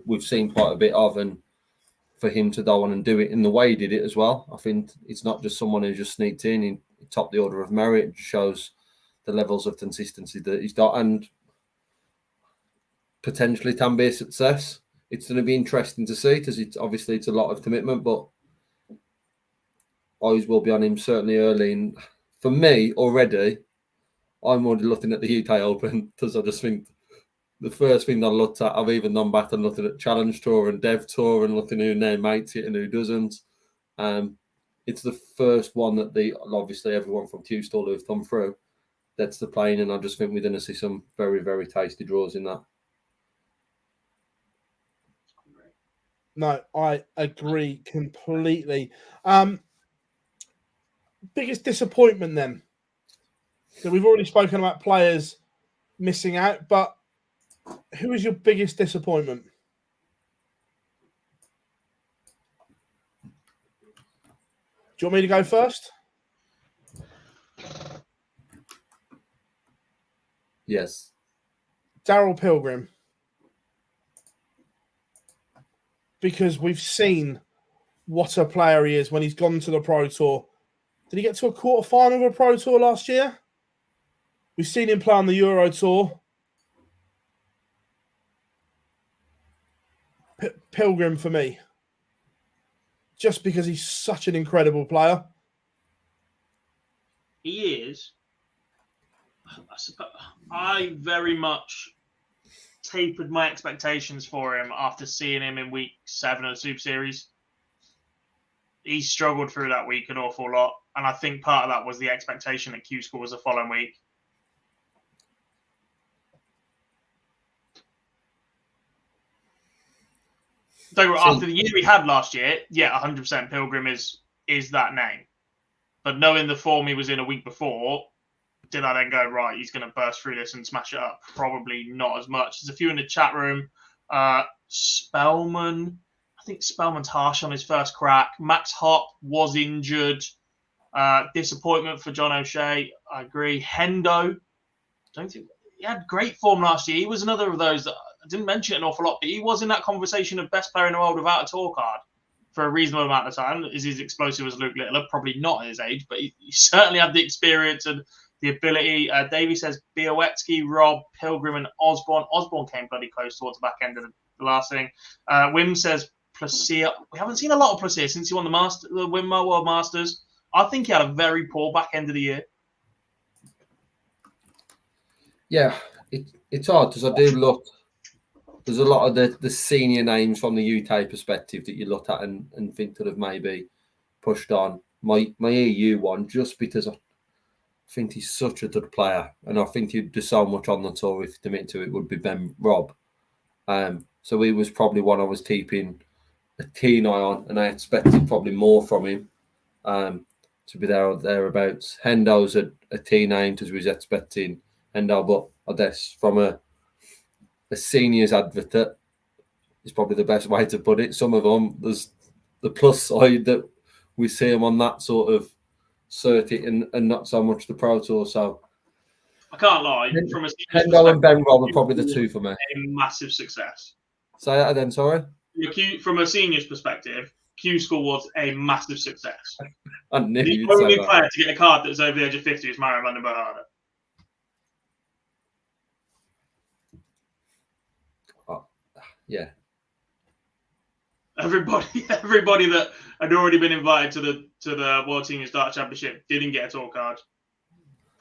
we've seen quite a bit of, and for him to go on and do it in the way he did it as well, I think it's not just someone who just sneaked in. He topped the order of merit. It shows the levels of consistency that he's got, and potentially can be a success. It's going to be interesting to see, because it's a lot of commitment, but eyes will be on him certainly early. And for me already, I'm already looking at the UK Open, because I just think the first thing I looked at, I've even gone back and looking at Challenge Tour and Dev Tour and looking who name makes it and who doesn't. It's the first one that obviously everyone from Q-Stall who have come through, that's the playing, and I just think we're going to see some very, very tasty draws in that. No, I agree completely. Biggest disappointment then? So we've already spoken about players missing out, but who is your biggest disappointment? Do you want me to go first? Yes. Daryl Pilgrim. Because we've seen what a player he is when he's gone to the Pro Tour. Did he get to a quarter-final of a Pro Tour last year? We've seen him play on the Euro Tour. Pilgrim for me. Just because he's such an incredible player. He is. I suppose I very much tapered my expectations for him after seeing him in week 7 of the Super Series. He struggled through that week an awful lot, and I think part of that was the expectation that Q score was the following week. So after the year we had last year, yeah, 100% Pilgrim is that name. But knowing the form he was in a week before, did I then go, right, he's going to burst through this and smash it up? Probably not as much. There's a few in the chat room. Spellman, I think Spellman's harsh on his first crack. Max Hopp was injured. Disappointment for John O'Shea. I agree. Hendo, don't think he had great form last year. He was another of those that I didn't mention it an awful lot, but he was in that conversation of best player in the world without a tour card for a reasonable amount of time. Is he as explosive as Luke Littler? Probably not at his age, but he certainly had the experience and the ability. Davey says Białecki, Rob, Pilgrim, and Osborne. Osborne came bloody close towards the back end of the last thing. Wim says Placia. We haven't seen a lot of Placia since he won the Winmar World Masters. I think he had a very poor back end of the year. Yeah, it's hard because I do look. There's a lot of the senior names from the UK perspective that you look at and think that have maybe pushed on. My EU one, just because I think he's such a good player, and I think he'd do so much on the tour if to admit to it would be Ben Robb. So he was probably one I was keeping a keen eye on, and I expected probably more from him to be there or thereabouts. Hendo's a T name because we was expecting Hendo, but I guess from a seniors advocate is probably the best way to put it. Some of them, there's the plus side that we see them on that sort of circuit and not so much the Pro Tour. So I can't lie. From a Hendo and Ben Robb are probably the two for me. A massive success. Say that again, sorry. From a seniors perspective, Q School was a massive success. I knew the you'd only say player that. to get a card that was over the age of 50 is Mario van der Behade. Yeah. Everybody that had already been invited to the World Seniors Darts Championship didn't get a tour card.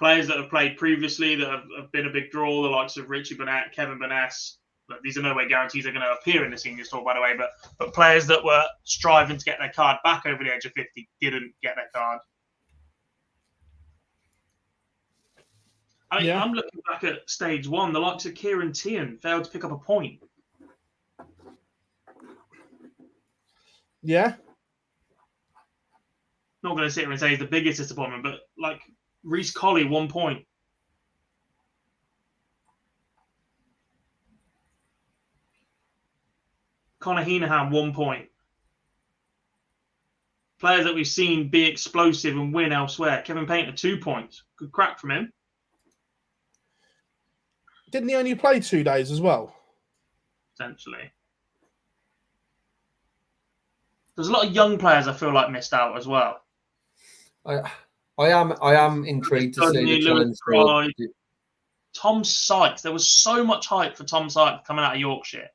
Players that have played previously that have been a big draw, the likes of Richie Burnett, Kevin Burness. These are no way guarantees they're going to appear in the Seniors Tour, by the way. But players that were striving to get their card back over the age of 50 didn't get their card. I'm looking back at stage 1. The likes of Kieran Tian failed to pick up a point. Yeah. Not going to sit here and say he's the biggest disappointment, but like Reece Colley, 1 point. Conor Heenahan, 1 point. Players that we've seen be explosive and win elsewhere. Kevin Painter, 2 points. Good crack from him. Didn't he only play 2 days as well? Essentially. There's a lot of young players I feel like missed out as well. I am intrigued to see the challenge for Tom Sykes. There was so much hype for Tom Sykes coming out of Yorkshire.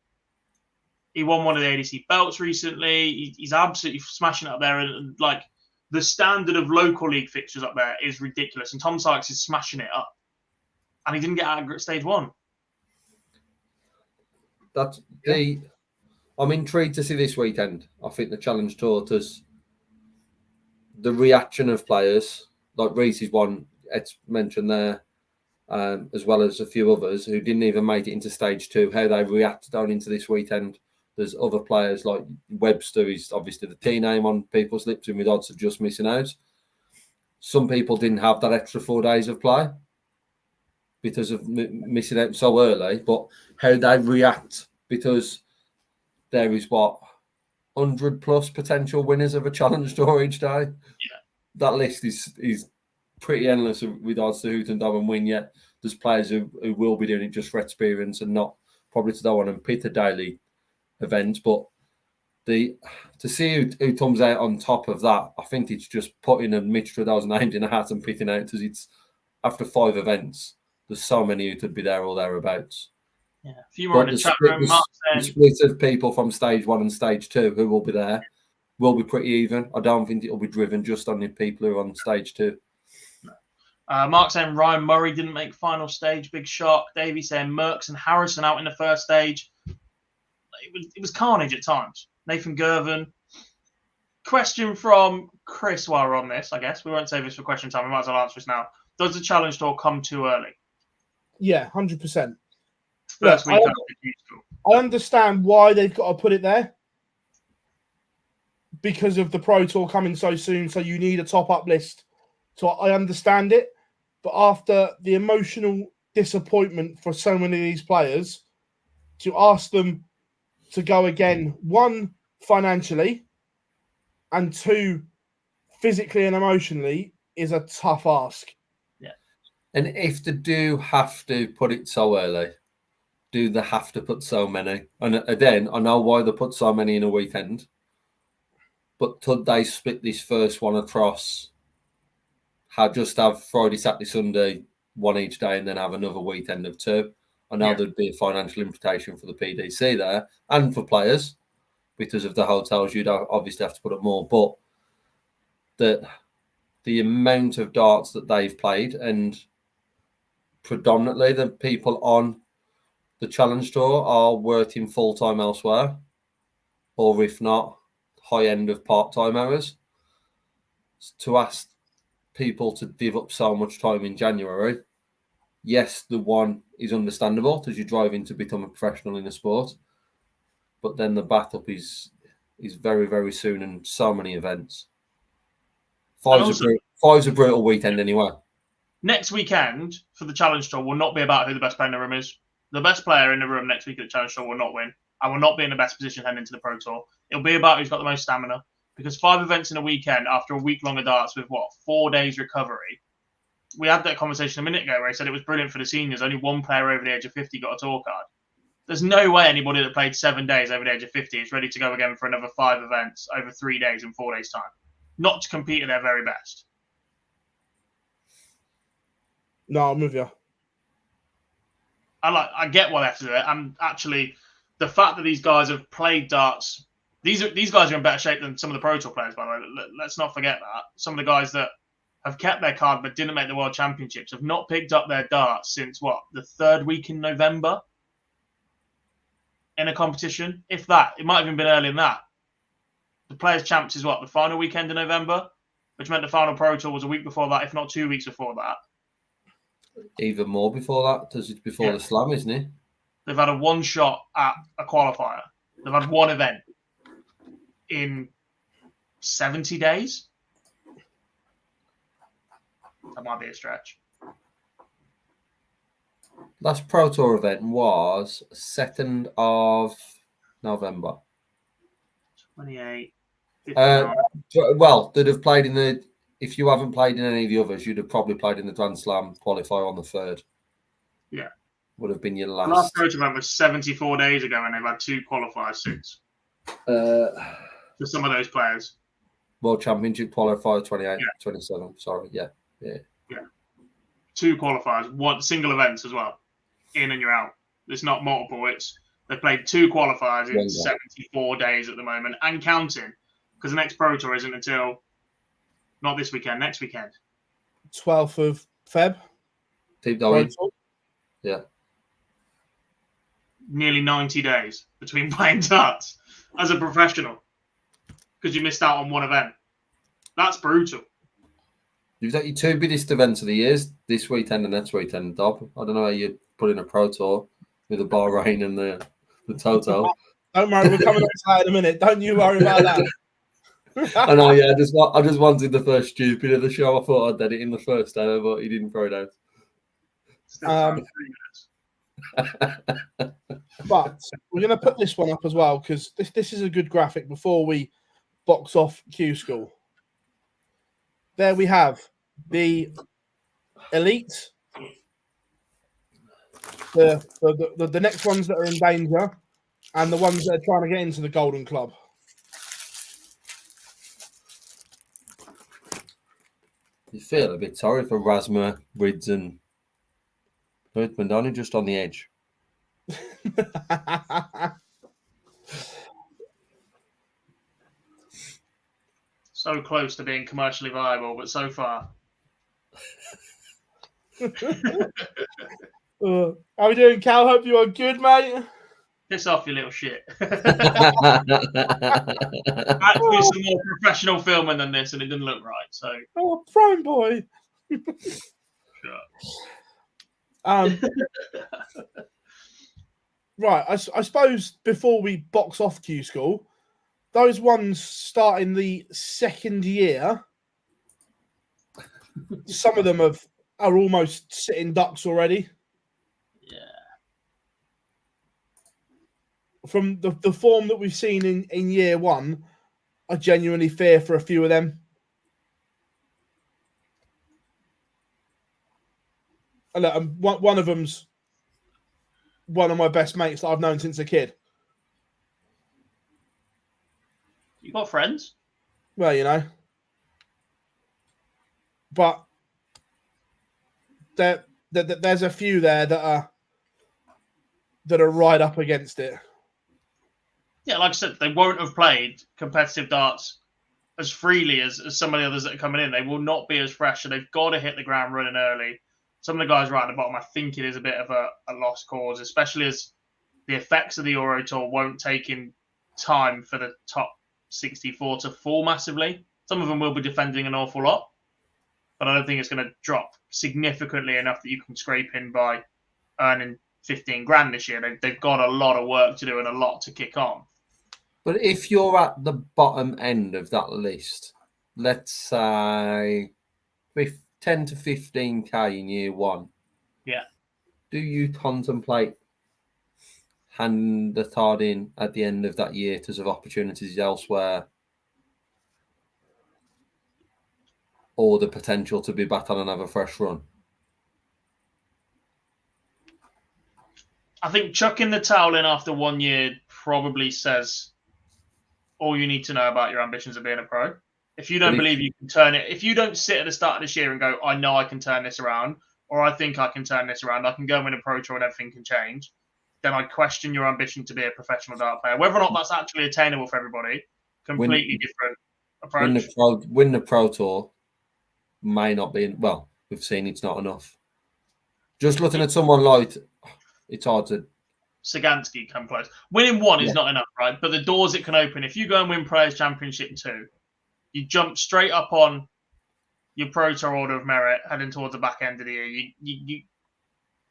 He won one of the ADC belts recently. He's absolutely smashing it up there. And like the standard of local league fixtures up there is ridiculous. And Tom Sykes is smashing it up. And he didn't get out of stage 1. I'm intrigued to see this weekend. I think the challenge taught us the reaction of players, like Reese's one, it's mentioned there, as well as a few others who didn't even make it into stage 2, how they reacted on into this weekend. There's other players like Webster, is obviously the T name on people's lips and with odds of just missing out. Some people didn't have that extra 4 days of play because of missing out so early, but how they react, because there is 100 plus potential winners of a challenge tour each day. Yeah. that list is pretty endless with regards to who can do and win. Yet there's players who will be doing it just for experience and not probably to go on and pit a daily event. But to see who comes out on top of that, I think it's just putting a mixture of those names in a hat and picking out, because it's after 5 events, there's so many who could be there or thereabouts. Yeah, a few more in the chat room. The split of people from stage 1 and stage 2 who will be there will be pretty even. I don't think it'll be driven just on the people who are on stage 2. Mark saying Ryan Murray didn't make final stage. Big shock. Davey saying Merckx and Harrison out in the first stage. It was carnage at times. Nathan Gerwen. Question from Chris while we're on this, I guess. We won't save this for question time. We might as well answer this now. Does the challenge tour come too early? Yeah, 100%. First week I understand why they've got to put it there, because of the Pro Tour coming so soon, so you need a top-up list. So I understand it, but after the emotional disappointment for so many of these players, to ask them to go again, 1, financially, and 2, physically and emotionally, is a tough ask. Yeah. And if they do have to put it so early, do they have to put so many? And again, I know why they put so many in a weekend, but could they split this first one across, just have Friday, Saturday, Sunday, 1 each day, and then have another weekend of 2? I know there'd be a financial implication for the PDC there and for players because of the hotels. You'd obviously have to put up more, but the amount of darts that they've played, and predominantly the people on the Challenge Tour are working full-time elsewhere, or if not, high end of part-time hours. To ask people to give up so much time in January, yes, the one is understandable because you're driving to become a professional in the sport, but then the backup is very, very soon, and so many events. Five's a brutal weekend anyway. Next weekend for the Challenge Tour will not be about who the best player in the room is. The best player in the room next week at the Challenge Tour will not win. I will not be in the best position heading into the Pro Tour. It'll be about who's got the most stamina, because 5 events in a weekend after a week-long of darts with, 4 days recovery. We had that conversation a minute ago where I said it was brilliant for the seniors. Only 1 player over the age of 50 got a tour card. There's no way anybody that played 7 days over the age of 50 is ready to go again for another 5 events over 3 days in 4 days' time. Not to compete at their very best. No, I'm with you. I get why they have to do it. And actually, the fact that these guys have played darts, these guys are in better shape than some of the Pro Tour players, by the way. Let's not forget that. Some of the guys that have kept their card but didn't make the World Championships have not picked up their darts since, the 3rd week in November in a competition? If that. It might have even been earlier than that. The Players' Champs is the final weekend in November, which meant the final Pro Tour was a week before that, if not 2 weeks before that. Even more before that, because it's before the Slam, isn't it? They've had a 1 shot at a qualifier. They've had 1 event in 70 days. That might be a stretch. Last Pro Tour event was 2nd of November. 28. Well, they'd have played in the... If you haven't played in any of the others, you'd have probably played in the Grand Slam qualifier on the 3rd. Yeah. Would have been your The last. last Pro Tour event was 74 days ago, and they've had 2 qualifiers since. For some of those players. World Championship qualifier 28, 27. Sorry, yeah. 2 qualifiers, 1 single events as well. In and you're out. It's not multiple. They've played 2 qualifiers in 74 days at the moment, and counting, because the next Pro Tour isn't until not this weekend, next weekend. 12th of Feb. Keep going. Yeah. Nearly 90 days between playing darts as a professional because you missed out on 1 event. That's brutal. You've got your 2 biggest events of the years this weekend and next weekend, Dob. I don't know how you put in a Pro Tour with the Bahrain and the Toto. Don't worry, we're coming on to that in a minute. Don't you worry about that. I know, yeah. I just wanted the first stupid of the show. I thought I'd did it in the first hour, but he didn't throw it out. But we're going to put this one up as well, because this is a good graphic before we box off Q School. there we have the elite, the next ones that are in danger, and the ones that are trying to get into the Golden Club. You feel a bit sorry for Rasma, Rids, and Herdman, only just on the edge. So close to being commercially viable, but so far. How are we doing, Cal? Hope you are good, mate. Piss off, you little shit. I had to do some more professional filming than this, and it didn't look right. So, Prime boy. Sure. Right, I suppose before we box off Q School, those ones starting the second year, some of them are almost sitting ducks already. Yeah. From the form that we've seen in year one, I genuinely fear for a few of them. And one of them's one of my best mates that I've known since a kid. You got friends? Well, you know. But there's a few there that are right up against it. Yeah, like I said, they won't have played competitive darts as freely as some of the others that are coming in. They will not be as fresh, and they've got to hit the ground running early. Some of the guys right at the bottom, I think it is a bit of a lost cause, especially as the effects of the Euro Tour won't take in time for the top 64 to fall massively. Some of them will be defending an awful lot, but I don't think it's going to drop significantly enough that you can scrape in by earning 15 grand this year. They've got a lot of work to do and a lot to kick on. But if you're at the bottom end of that list, let's say 10 to 15k in year one. Yeah. Do you contemplate handing the card in at the end of that year to have opportunities elsewhere, or the potential to be back on another fresh run? I think chucking the towel in after 1 year probably says all you need to know about your ambitions of being a pro. If you don't believe you can turn it, if you don't sit at the start of this year and go, I know I can turn this around, or I think I can turn this around, I can go and win a pro tour and everything can change, then I question your ambition to be a professional dart player. Whether or not that's actually attainable for everybody, completely different approach. Win the pro tour may not be, well, we've seen it's not enough. Just looking at someone like, it's hard to... Sagansky come close. Winning one is not enough, right? But the doors it can open, if you go and win Players' Championship 2, you jump straight up on your Pro Tour Order of Merit heading towards the back end of the year.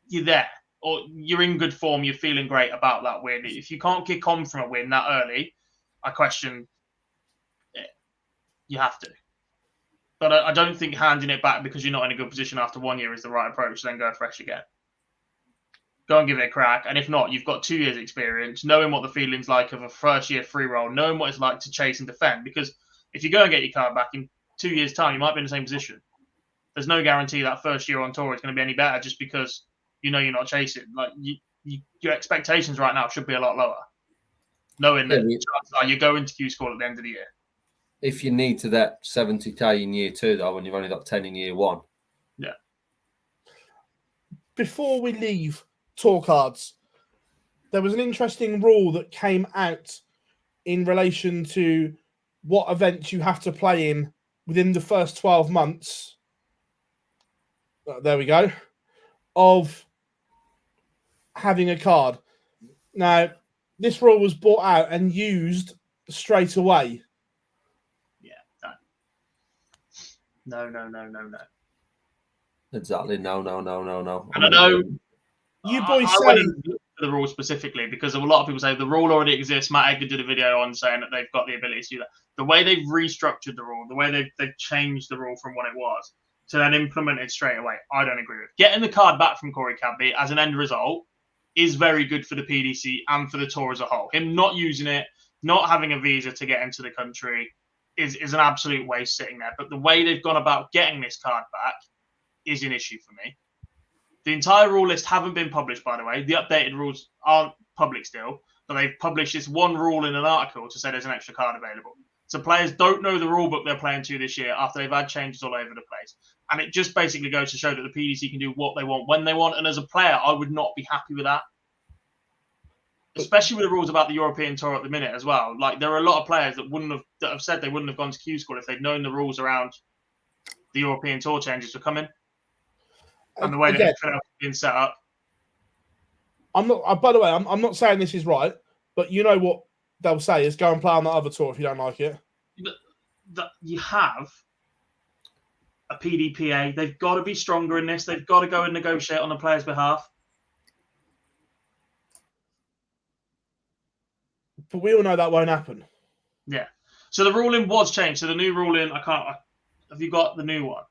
You're there. Or you're in good form, you're feeling great about that win. If you can't kick on from a win that early, I question it. You have to. But I don't think handing it back because you're not in a good position after 1 year is the right approach, then go fresh again. Go and give it a crack. And if not, you've got 2 years experience, knowing what the feeling's like of a first year free roll, knowing what it's like to chase and defend. Because if you go and get your card back in 2 years' time, you might be in the same position. There's no guarantee that first year on tour is going to be any better just because you know you're not chasing. Like your expectations right now should be a lot lower, knowing that chances are you're going to Q School at the end of the year. If you need to that 70k in year 2, though, when you've only got 10 in year 1. Yeah. Before we leave tour cards, there was an interesting rule that came out in relation to what events you have to play in within the first 12 months. There we go. Of having a card. Now, this rule was brought out and used straight away. Yeah. No. Exactly. No. And I know you boys I went and looked at the rule specifically because a lot of people say the rule already exists. Matt Edgar did a video on saying that they've got the ability to do that. The way they've restructured the rule, the way they've changed the rule from what it was to then implement it straight away, I don't agree with. Getting the card back from Corey Cadby as an end result is very good for the PDC and for the tour as a whole. Him not using it, not having a visa to get into the country is an absolute waste sitting there. But the way they've gone about getting this card back is an issue for me. The entire rule list haven't been published, by the way. The updated rules aren't public still, but they've published this one rule in an article to say there's an extra card available. So players don't know the rule book they're playing to this year after they've had changes all over the place. And it just basically goes to show that the PDC can do what they want when they want. And as a player, I would not be happy with that. Especially with the rules about the European Tour at the minute as well. Like, there are a lot of players that have said they wouldn't have gone to Q School if they'd known the rules around the European Tour changes were coming. And the way that it's been set up. I'm not. By the way, I'm not saying this is right, but you know what they'll say is go and play on that other tour if you don't like it. You have a PDPA. They've got to be stronger in this. They've got to go and negotiate on the player's behalf. But we all know that won't happen. Yeah. So the ruling was changed. So the new ruling, have you got the new one?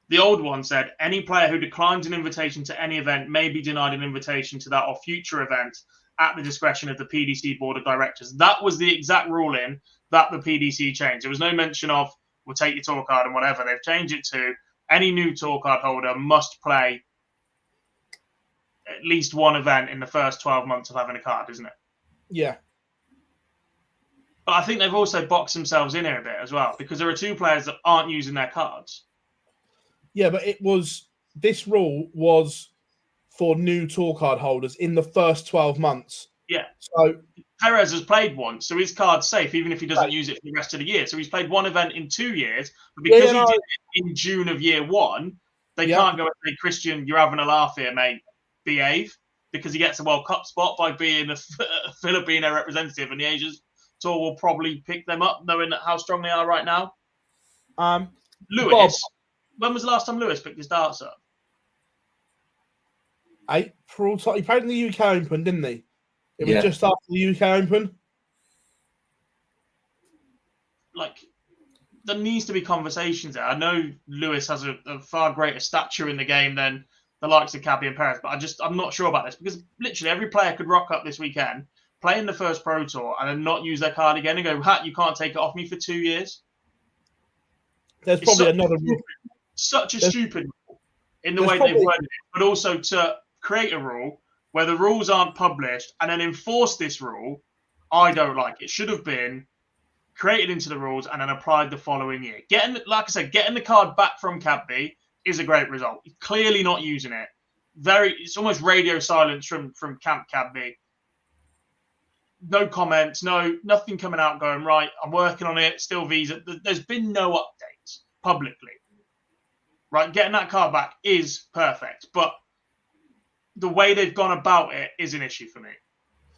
The old one said any player who declines an invitation to any event may be denied an invitation to that or future event at the discretion of the PDC Board of Directors. That was the exact ruling that the PDC changed. There was no mention of, we'll take your tour card and whatever. They've changed it to any new tour card holder must play at least one event in the first 12 months of having a card, isn't it? Yeah. But I think they've also boxed themselves in here a bit as well, because there are two players that aren't using their cards. Yeah, but this rule was for new tour card holders in the first 12 months. Yeah. So Perez has played once, so his card's safe, even if he doesn't use it for the rest of the year. So he's played one event in 2 years, but because he did it in June of year one, they can't go and say, Christian, you're having a laugh here, mate. Behave, because he gets a World Cup spot by being a Filipino representative, and the Asians Tour will probably pick them up, knowing how strong they are right now. Lewis, Bob, when was the last time Lewis picked his darts up? April. He played in the UK Open, didn't he? It was just after the UK Open. Like, there needs to be conversations there. I know Lewis has a far greater stature in the game than the likes of Cadby and Perez, but I'm not sure about this, because literally every player could rock up this weekend, play in the first Pro Tour, and then not use their card again and go, you can't take it off me for 2 years. There's probably another rule. Such a stupid rule in the way they've worded it, but also to create a rule where the rules aren't published and then enforce this rule, I don't like. It should have been created into the rules and then applied the following year. Like I said, getting the card back from Cadby is a great result. He's clearly not using it. It's almost radio silence from Camp Cadby. No comments, nothing coming out going, right, I'm working on it, still visa. There's been no updates publicly. Right, getting that card back is perfect, but the way they've gone about it is an issue for me.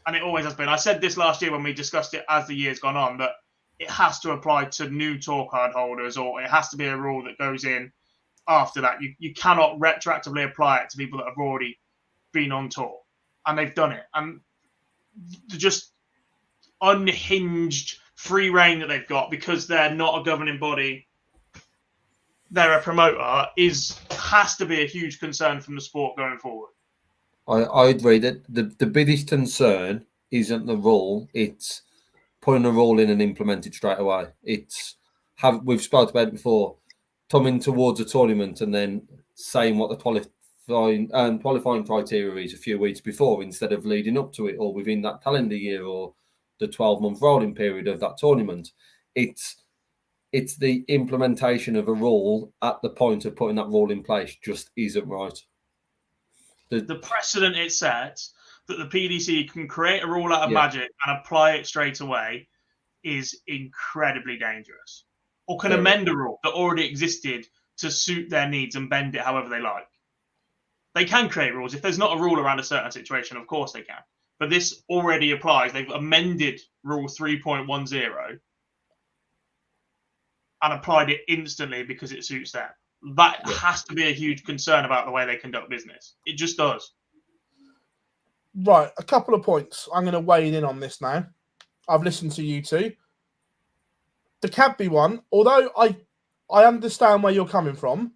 And it always has been. I said this last year when we discussed it as the year's gone on, that it has to apply to new tour card holders, or it has to be a rule that goes in after that. You cannot retroactively apply it to people that have already been on tour. And they've done it. And the just unhinged free reign that they've got, because they're not a governing body, they're a promoter, has to be a huge concern from the sport going forward. I agree that the biggest concern isn't the rule, it's putting a rule in and implement it straight away. We've spoken about it before, coming towards a tournament and then saying what the qualifying criteria is a few weeks before, instead of leading up to it or within that calendar year or the 12-month rolling period of that tournament. It's the implementation of a rule at the point of putting that rule in place just isn't right. The precedent it sets that the PDC can create a rule out of magic and apply it straight away is incredibly dangerous. Or can amend a rule that already existed to suit their needs and bend it however they like. They can create rules. If there's not a rule around a certain situation, of course they can. But this already applies. They've amended Rule 3.10 and applied it instantly because it suits them. That has to be a huge concern about the way they conduct business. It just does. Right, a couple of points. I'm going to weigh in on this now. I've listened to you two. The Cadby one, although I understand where you're coming from,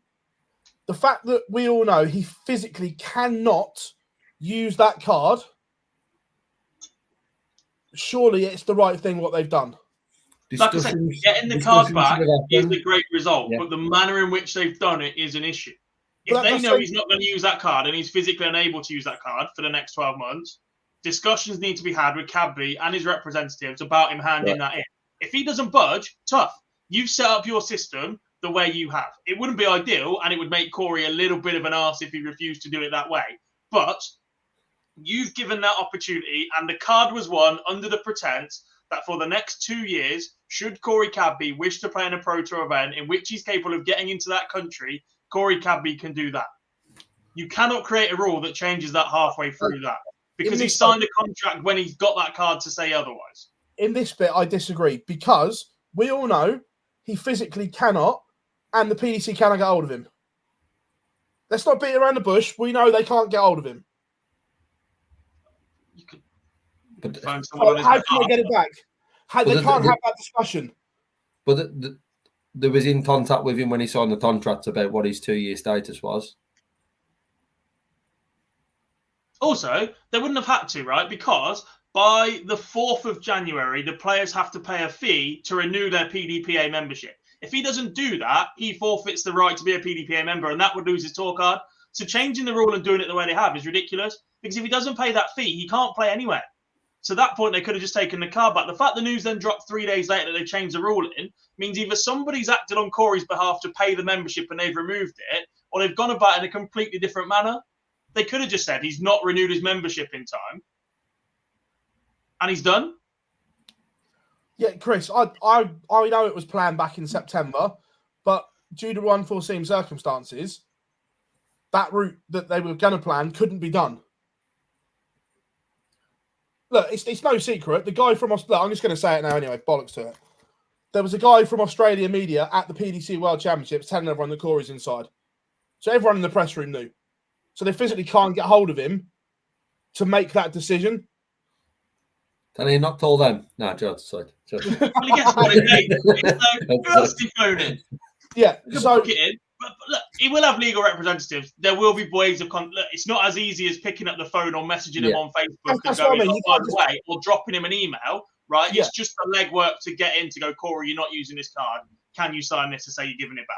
the fact that we all know he physically cannot use that card, surely it's the right thing what they've done. Like I said, getting the card back is a great result, but the manner in which they've done it is an issue. If they know he's not going to use that card and he's physically unable to use that card for the next 12 months, discussions need to be had with Cadby and his representatives about him handing that in. If he doesn't budge, tough. You've set up your system the way you have. It wouldn't be ideal, and it would make Corey a little bit of an arse if he refused to do it that way. But you've given that opportunity, and the card was won under the pretense that for the next 2 years, should Corey Cadby wish to play in a Pro Tour event in which he's capable of getting into that country, Corey Cadby can do that. You cannot create a rule that changes that halfway through that, because he signed a contract when he's got that card to say otherwise. In this bit, I disagree, because we all know he physically cannot, and the PDC cannot get hold of him. Let's not beat around the bush. We know they can't get hold of him. You could find someone how can they get it back? They can't have that discussion. But there was in contact with him when he signed the contract about what his 2-year status was. Also, they wouldn't have had to, right? Because by the 4th of January, the players have to pay a fee to renew their PDPA membership. If he doesn't do that, he forfeits the right to be a PDPA member, and that would lose his tour card. So changing the rule and doing it the way they have is ridiculous, because if he doesn't pay that fee, he can't play anywhere. So at that point, they could have just taken the card back. The fact the news then dropped 3 days later that they changed the rule in means either somebody's acted on Corey's behalf to pay the membership and they've removed it, or they've gone about it in a completely different manner. They could have just said he's not renewed his membership in time, and he's done. Yeah, Chris, I know it was planned back in September, but due to unforeseen circumstances, that route that they were going to plan couldn't be done. Look, it's no secret. The guy from Australia, I'm just going to say it now anyway, bollocks to it. There was a guy from Australia media at the PDC World Championships telling everyone that Corey's inside. So everyone in the press room knew. So they physically can't get hold of him to make that decision. Can he not told them? No, John, sorry. Well, he gets what it takes. Who else did he phone in? Yeah, so book it in. But look, he will have legal representatives. There will be ways of look, it's not as easy as picking up the phone or messaging him on Facebook and going, by the way, or dropping him an email, right? Yeah. It's just the legwork to get in to go, Corey, you're not using this card. Can you sign this to say you're giving it back?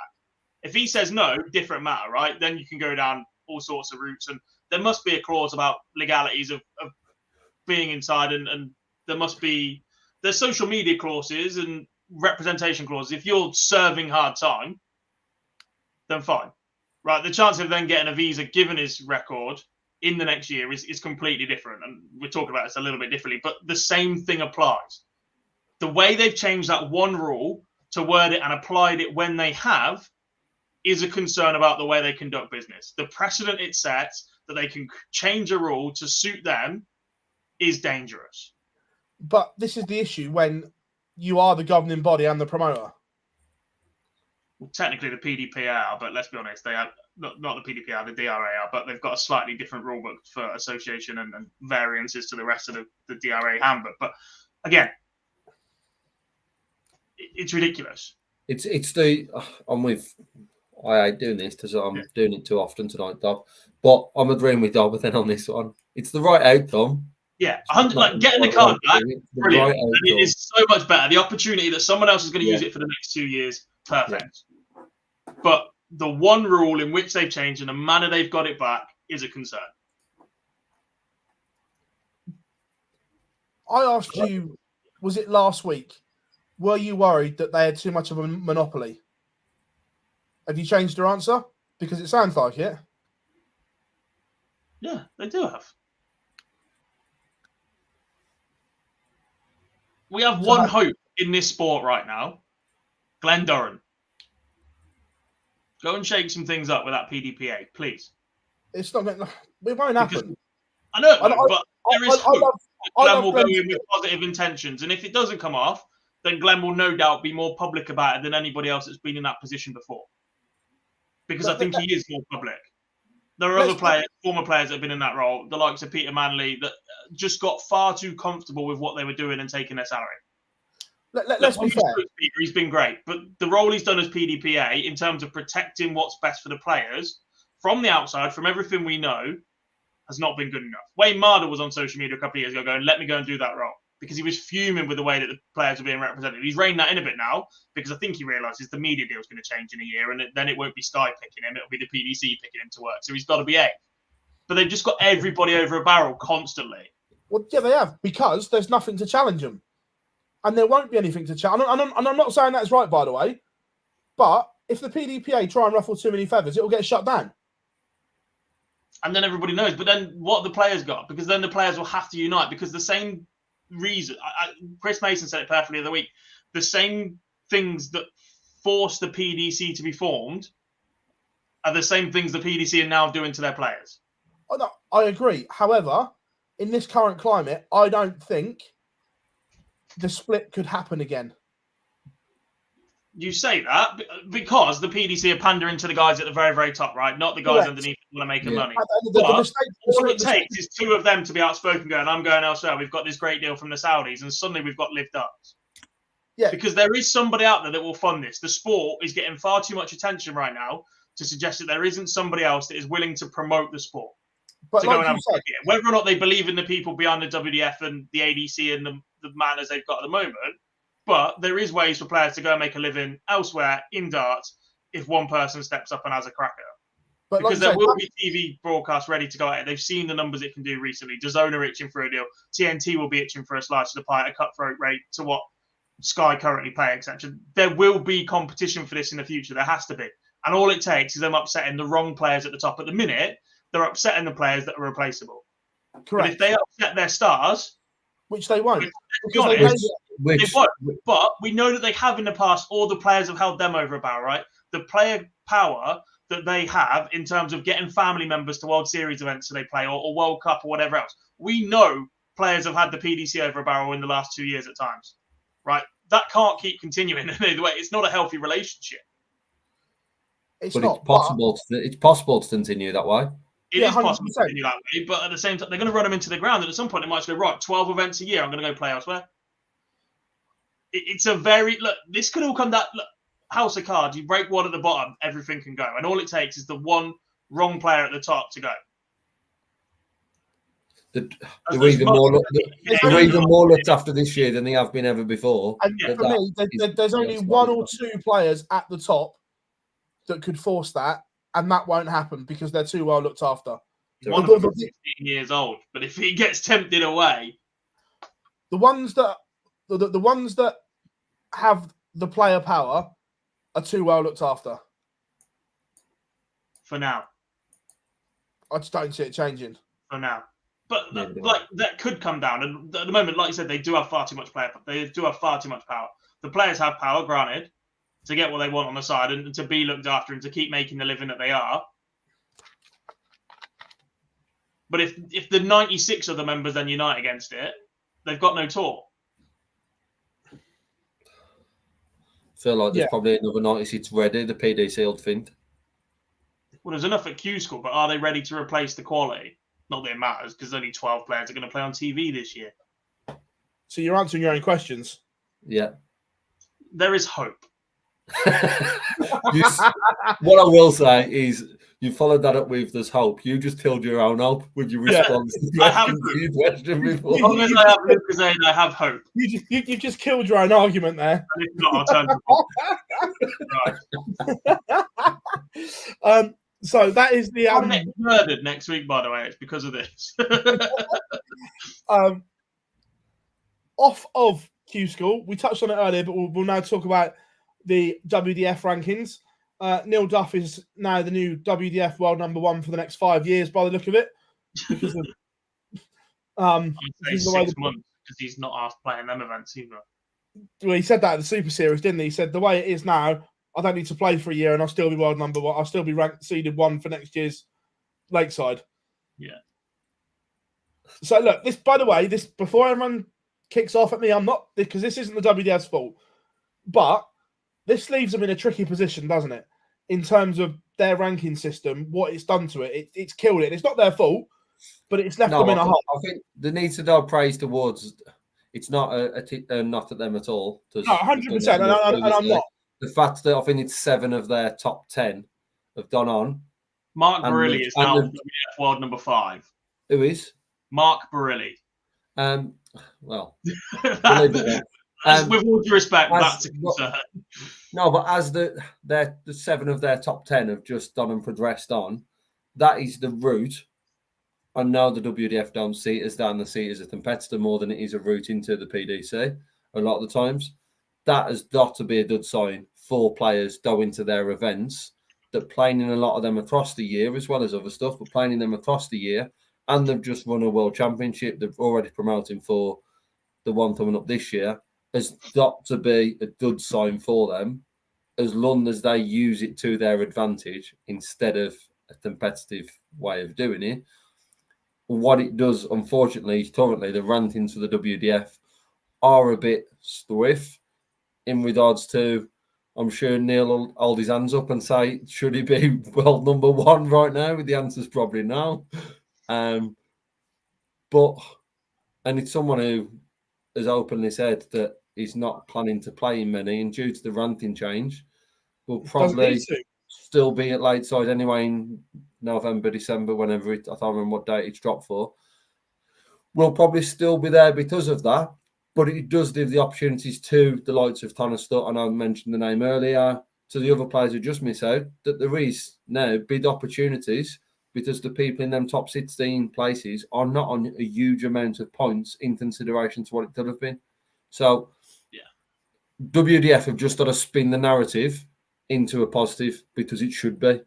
If he says no, different matter, right? Then you can go down all sorts of routes, and there must be a clause about legalities of being inside, and there's social media clauses and representation clauses. If you're serving hard time, then fine, right? The chance of then getting a visa given his record in the next year is completely different, and we're talking about this a little bit differently, but the same thing applies. The way they've changed that one rule to word it and applied it when they have is a concern about the way they conduct business. The precedent it sets that they can change a rule to suit them is dangerous. But this is the issue when you are the governing body and the promoter. Well, technically the PDPA are, but let's be honest, they are not the PDPA, the DRA are, but they've got a slightly different rule book for association and variances to the rest of the DRA handbook. But again, it's ridiculous. I hate doing this because I'm doing it too often tonight, Duff. But I'm agreeing with Duff then on this one. It's the right outcome. Yeah, 100. Like getting the card back, brilliant. And it is so much better. The opportunity that someone else is going to use it for the next 2 years, perfect. Yeah. But the one rule in which they've changed and the manner they've got it back is a concern. I asked you, was it last week? Were you worried that they had too much of a monopoly? Have you changed your answer? Because it sounds like it. Yeah, they do have. We have one hope in this sport right now. Glenn Doran. Go and shake some things up with that PDPA, please. It's not. It won't happen. I know, but there is hope. Glenn will go in with positive intentions, and if it doesn't come off, then Glenn will no doubt be more public about it than anybody else that's been in that position before. Because I think he is more public. There are other players, former players that have been in that role, the likes of Peter Manley, that just got far too comfortable with what they were doing and taking their salary. Let's be fair. He's been great, but the role he's done as PDPA in terms of protecting what's best for the players from the outside, from everything we know, has not been good enough. Wayne Marder was on social media a couple of years ago going, let me go and do that role. because he was fuming with the way that the players were being represented. He's reined that in a bit now because I think he realises the media deal is going to change in a year, and then it won't be Sky picking him; it'll be the PDC picking him to work. So he's got to behave. But they've just got everybody over a barrel constantly. Well, yeah, they have, because there's nothing to challenge them. And there won't be anything to challenge. And I'm not saying that's right, by the way. But if the PDPA try and ruffle too many feathers, it'll get shut down. And then everybody knows. But then what have the players got? Because then the players will have to unite. Because the same reason, Chris Mason said it perfectly the other week, the same things that force the PDC to be formed are the same things the PDC are now doing to their players. Oh, no, I agree. However, in this current climate, I don't think the split could happen again. You say that because the PDC are pandering to the guys at the very, very top, right? Not the guys Correct. underneath who want to make money. All it takes is two of them to be outspoken going, I'm going elsewhere. We've got this great deal from the Saudis, and suddenly we've got live darts. Yeah. Because there is somebody out there that will fund this. The sport is getting far too much attention right now to suggest that there isn't somebody else that is willing to promote the sport. But to like go and have you said, whether or not they believe in the people behind the WDF and the ADC and the manners they've got at the moment, but there is ways for players to go and make a living elsewhere in darts if one person steps up and has a cracker. but Because like there will be TV broadcasts ready to go out. They've seen the numbers it can do recently. DAZN are itching for a deal. TNT will be itching for a slice of the pie at a cutthroat rate to what Sky currently pay, etc. There will be competition for this in the future. There has to be. And all it takes is them upsetting the wrong players at the top. At the minute, they're upsetting the players that are replaceable. correct. But if they upset their stars, Which they won't. they won't. But we know that they have in the past. All the players have held them over a barrel, right? The player power that they have in terms of getting family members to World Series events so they play, or World Cup or whatever else. We know players have had the PDC over a barrel in the last 2 years at times, right? That can't keep continuing in either way. It's not a healthy relationship. It's possible to continue that way. It is possible to continue that way, but at the same time, they're going to run them into the ground, and at some point, they might just go, right, 12 events a year, I'm going to go play elsewhere. It's a very, look, this could all come down, look, house of cards, you break one at the bottom, everything can go, and all it takes is the one wrong player at the top to go. They're even more looked after this year than they have been ever before. And for me, there's only one or two players at the top that could force that, and that won't happen because they're too well looked after. One of them is 16 years old, but if he gets tempted away, the ones that have the player power are too well looked after. For now. I just don't see it changing. For now. But like that could come down. And at the moment, like you said, they do have far too much player. They do have far too much power. The players have power, granted, to get what they want on the side and to be looked after and to keep making the living that they are. But if the 96 of the members then unite against it, they've got no tour. I feel like there's probably another 96 ready, the PDC will think. Well, there's enough at Q School, but are they ready to replace the quality? Not that it matters, because only 12 players are going to play on TV this year. So you're answering your own questions. Yeah. There is hope. What I will say is you followed that up with "there's hope." You just killed your own hope with your response to the question before. As long as I have Lucas saying I have hope. You've just killed your own argument there. And if not, I'll turn to so that is the I'm murdered next week, by the way. It's because of this. Off of Q School, we touched on it earlier, but we'll now talk about the WDF rankings. Neil Duff is now the new WDF world number one for the next 5 years, by the look of it. Because of, I'd say 6 months because he's not asked playing them events either. Well, he said that at the Super Series, didn't he? He said the way it is now, I don't need to play for a year and I'll still be world number one. I'll still be ranked seeded one for next year's Lakeside. Yeah. So look, this, by the way, this before everyone kicks off at me, I'm not, because this isn't the WDF's fault, but this leaves them in a tricky position, doesn't it? In terms of their ranking system, what it's done to it, it's killed it. It's not their fault, but it's left them in a hole. I think there needs to be praise towards. It's not not at them at all. No, 100%, and I'm not. The fact that I think it's 7 of their top 10 have gone on. Mark Barilli is now WDF world number 5. Who is? Mark Barilli. Well, we'll leave it there. With all due respect, that's a concern. No, but as the 7 of their top 10 have just done and progressed on, that is the route. I know the WDF don't see it as that, and they see it as a competitor more than it is a route into the PDC a lot of the times. That has got to be a good sign for players going to their events, that playing in a lot of them across the year, as well as other stuff, but playing in them across the year, and they've just won a world championship, they're already promoting for the one coming up this year, has got to be a good sign for them, as long as they use it to their advantage instead of a competitive way of doing it. What it does, unfortunately, is currently the rankings for the WDF are a bit stiff in regards to, I'm sure Neil will hold his hands up and say, should he be world number 1 right now? The answer's probably no. And it's someone who has openly said that he's not planning to play in many, and due to the ranking change, will probably still be at late side anyway in November, December, whenever I don't remember what date it's dropped for. Will probably still be there because of that, but it does give the opportunities to the likes of Tonnerstott, and I mentioned the name earlier, to the other players who just miss out, that there is now big opportunities because the people in them top 16 places are not on a huge amount of points in consideration to what it could have been. So, WDF have just got to spin the narrative into a positive because it should be.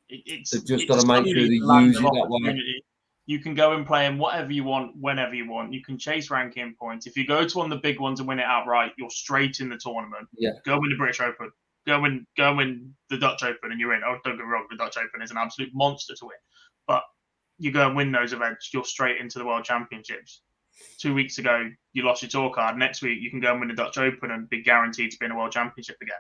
They've just got to make sure they use it that way. You can go and play in whatever you want, whenever you want. You can chase ranking points. If you go to one of the big ones and win it outright, you're straight in the tournament. Yeah. Go win the British Open. Go win the Dutch Open and you're in. Oh, don't get me wrong, the Dutch Open is an absolute monster to win. But you go and win those events, you're straight into the World Championships. 2 weeks ago, you lost your tour card. Next week, you can go and win the Dutch Open and be guaranteed to be in a World Championship again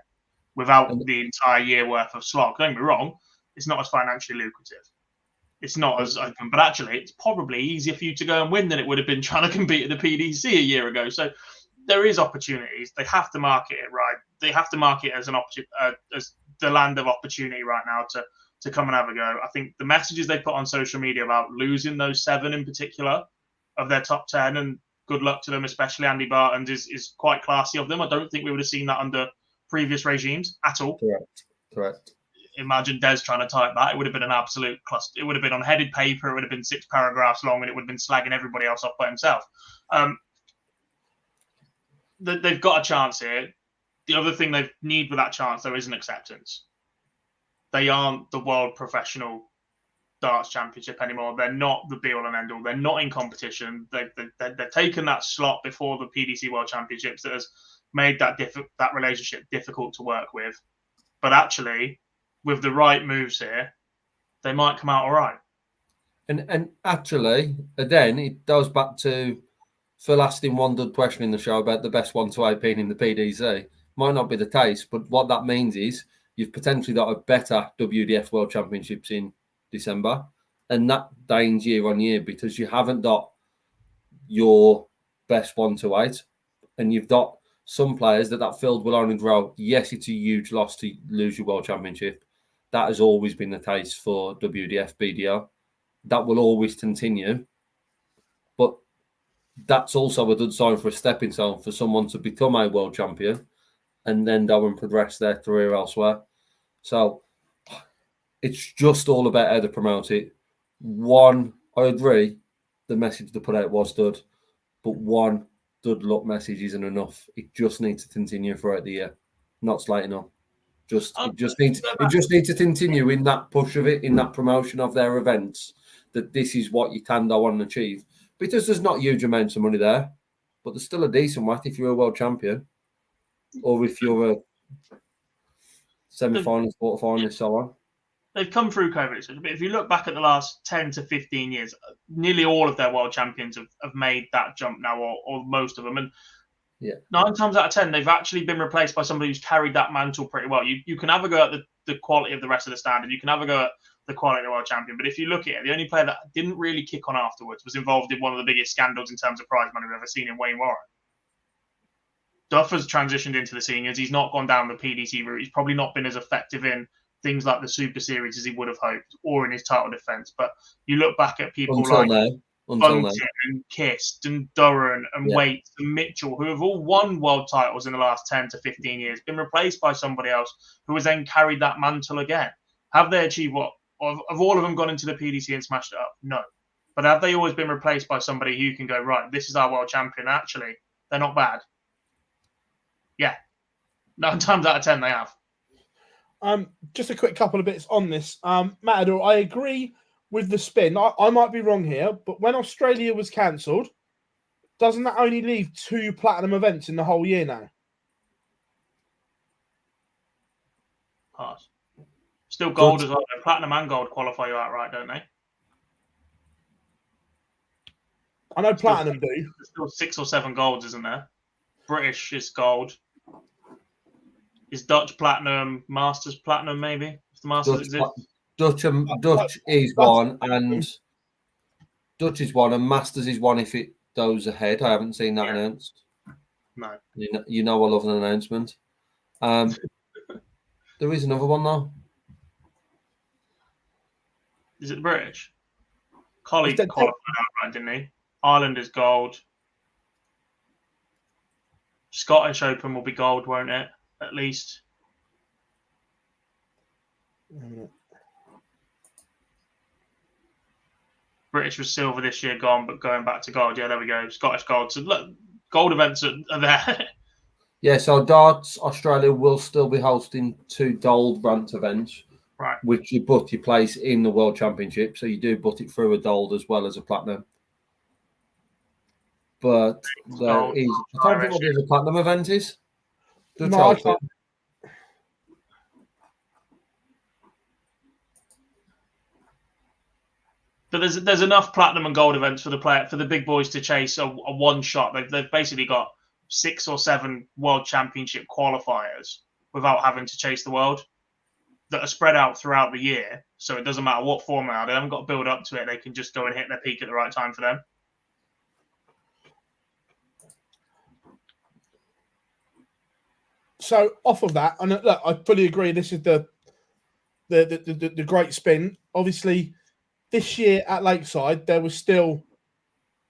without the entire year worth of slog. Don't get me wrong, it's not as financially lucrative. It's not as open, but actually, it's probably easier for you to go and win than it would have been trying to compete at the PDC a year ago. So there is opportunities. They have to market it right. They have to market it as an as the land of opportunity right now to come and have a go. I think the messages they put on social media about losing those 7 in particular of their top 10, and good luck to them, especially Andy Barton's, is quite classy of them. I don't think we would have seen that under previous regimes at all. Correct. Imagine Des trying to type that. It would have been an absolute cluster. It would have been on headed paper. It would have been 6 paragraphs long, and it would have been slagging everybody else off by himself. They've got a chance here. The other thing they need with that chance, though, is an acceptance. They aren't the world professional darts championship anymore. They're not the be-all and end-all. They're not in competition. They've taken that slot before the PDC World Championships that has made that relationship difficult to work with. But actually, with the right moves here, they might come out all right. And actually, again, it goes back to Phill asking one good question in the show about the best 1-18 in the PDC. Might not be the case, but what that means is you've potentially got a better WDF World Championships in December, and that gains year on year because you haven't got your best 1-8, and you've got some players that field will only grow. Yes, it's a huge loss to lose your World Championship. That has always been the case for WDF BDO. That will always continue. But that's also a good sign for a stepping stone for someone to become a world champion and then go and progress their career elsewhere. So it's just all about how to promote it. One, I agree, the message they put out was good, but one good luck message isn't enough. It just needs to continue throughout the year, not slating up. It just needs to continue in that push of it, in that promotion of their events, that this is what you can go on and achieve. Because there's not huge amounts of money there, but there's still a decent whack if you're a world champion, or if you're a semi-finalist, quarter-finalist, so on. They've come through COVID. But if you look back at the last 10 to 15 years, nearly all of their world champions have made that jump now, or most of them. And 9 times out of 10, they've actually been replaced by somebody who's carried that mantle pretty well. You can have a go at the quality of the rest of the standard. You can have a go at the quality of the world champion. But if you look at it, the only player that didn't really kick on afterwards was involved in one of the biggest scandals in terms of prize money we've ever seen in Wayne Warren. Duff has transitioned into the seniors. He's not gone down the PDC route. He's probably not been as effective in things like the Super Series as he would have hoped, or in his title defense. But you look back at people until now. Bunting and Kist and Duran and Waite and Mitchell, who have all won world titles in the last 10 to 15 years, been replaced by somebody else who has then carried that mantle again. Have they achieved what? Have all of them gone into the PDC and smashed it up? No. But have they always been replaced by somebody who can go, right, this is our world champion? Actually, they're not bad. Yeah. 9 times out of 10, they have. Just a quick couple of bits on this. Matador, I agree with the spin. I might be wrong here, but when Australia was cancelled, doesn't that only leave 2 platinum events in the whole year now? Pass. Still gold as well. Platinum and gold qualify you outright, don't they? I know platinum do. There's still 6 or 7 golds, isn't there? British is gold. Is Dutch platinum, Masters platinum, maybe? If the Masters exist? Dutch is one, and Dutch is one, and Masters is one if it goes ahead. I haven't seen that announced. No. You know I love an announcement. There is another one though. Is it the British? Collie qualified outright, didn't he? Ireland is gold. Scottish Open will be gold, won't it? At least. British was silver this year, gone, but going back to gold. Yeah, there we go. Scottish gold. So look, gold events are there. Yeah, so Darts Australia will still be hosting 2 gold brand events, right? Which you put your place in the World Championship, so you do put it through a gold as well as a platinum. But there is, I don't think what the platinum event is. No, I can't. But there's enough platinum and gold events for the big boys to chase a one shot. They've basically got 6 or 7 world championship qualifiers without having to chase the world that are spread out throughout the year. So it doesn't matter what format. They haven't got to build up to it. They can just go and hit their peak at the right time for them. So off of that, and look, I fully agree. This is the great spin. Obviously, this year at Lakeside, there was still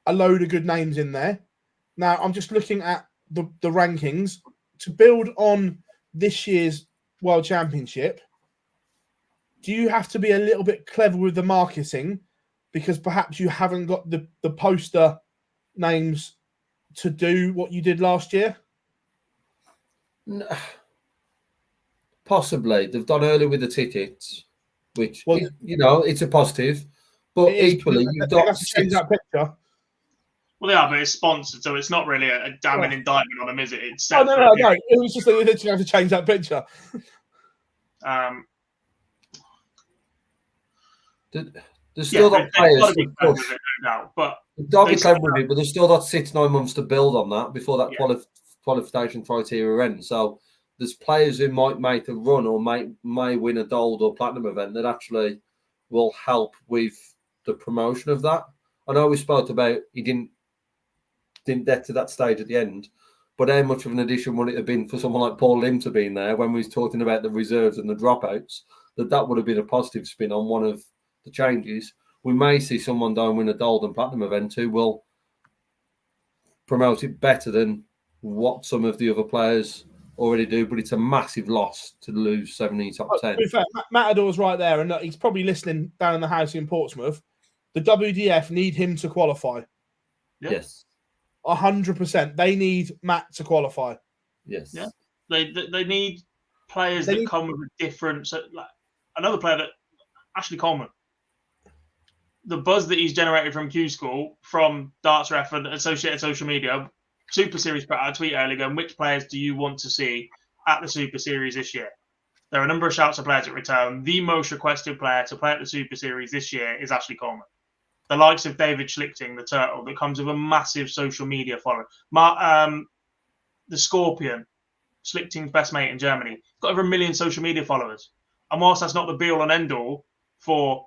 a load of good names in there. Now, I'm just looking at the rankings. To build on this year's World Championship, do you have to be a little bit clever with the marketing because perhaps you haven't got the poster names to do what you did last year? No. Possibly. They've done early with the tickets, which, it's a positive. But equally, you've got to change that picture. Well, they are, but it's sponsored, so it's not really a damning indictment on them, is it? It's no. It was just that you literally have to change that picture. There's still got players. But they'll be clever with it, but they've still got 6-9 months to build on that before that qualification criteria ends. So there's players who might make a run or may win a gold or platinum event that actually will help with the promotion of that. I know we spoke about he didn't get to that stage at the end, but how much of an addition would it have been for someone like Paul Lim to be in there when we was talking about the reserves and the dropouts? That would have been a positive spin on one of the changes. We may see someone down win a gold and platinum event who will promote it better than what some of the other players already do, but it's a massive loss to lose 70 top 10. To be fair, Matador's right there, and he's probably listening down in the house in Portsmouth. The WDF need him to qualify. Yes. 100%. They need Matt to qualify. Yes. Yeah. They need players that come with a different... So, like, another player that... Ashley Coleman. The buzz that he's generated from Q School, from Darts Ref and associated social media, Super Series put out a tweet earlier going, which players do you want to see at the Super Series this year? There are a number of shouts of players at return. The most requested player to play at the Super Series this year is Ashley Coleman. The likes of David Schlichting, the Turtle, that comes with a massive social media following. The Scorpion, Schlichting's best mate in Germany, got over 1 million social media followers. And whilst that's not the be-all and end-all for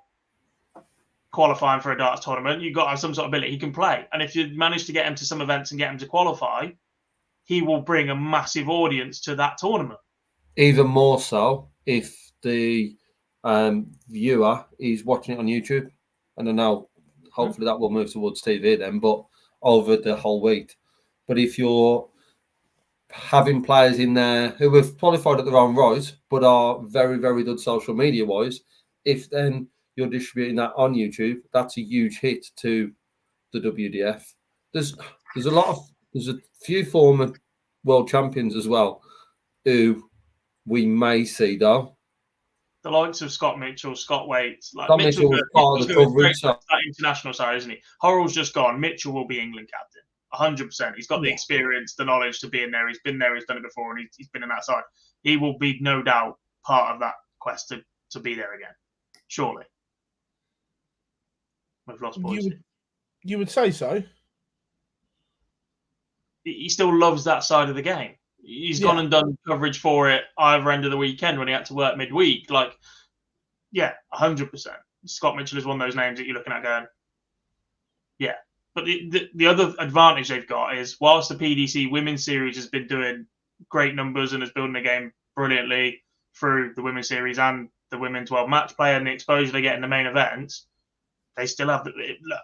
qualifying for a darts tournament, you've got to have some sort of ability. He can play. And if you manage to get him to some events and get him to qualify, he will bring a massive audience to that tournament. Even more so if the viewer is watching it on YouTube. And I know hopefully that will move towards TV then, but over the whole week. But if you're having players in there who have qualified at their own right, but are very, very good social media wise, if then you're distributing that on YouTube, that's a huge hit to the WDF. There's a few former world champions as well who we may see though. The likes of Scott Mitchell, Scott Waits, like Scott Mitchell's Mitchell was part of the coverage. that international side, isn't he? Horrell's just gone. Mitchell will be England captain, 100%. He's got the experience, the knowledge to be in there. He's been there, he's done it before, and he's been in that side. He will be no doubt part of that quest to be there again, surely. We've lost Boise. You would say so. He still loves that side of the game. He's gone and done coverage for it either end of the weekend when he had to work midweek. 100%. Scott Mitchell is one of those names that you're looking at going, yeah. But the other advantage they've got is whilst the PDC Women's Series has been doing great numbers and is building the game brilliantly through the Women's Series and the Women's World Match Play and the exposure they get in the main events, they still have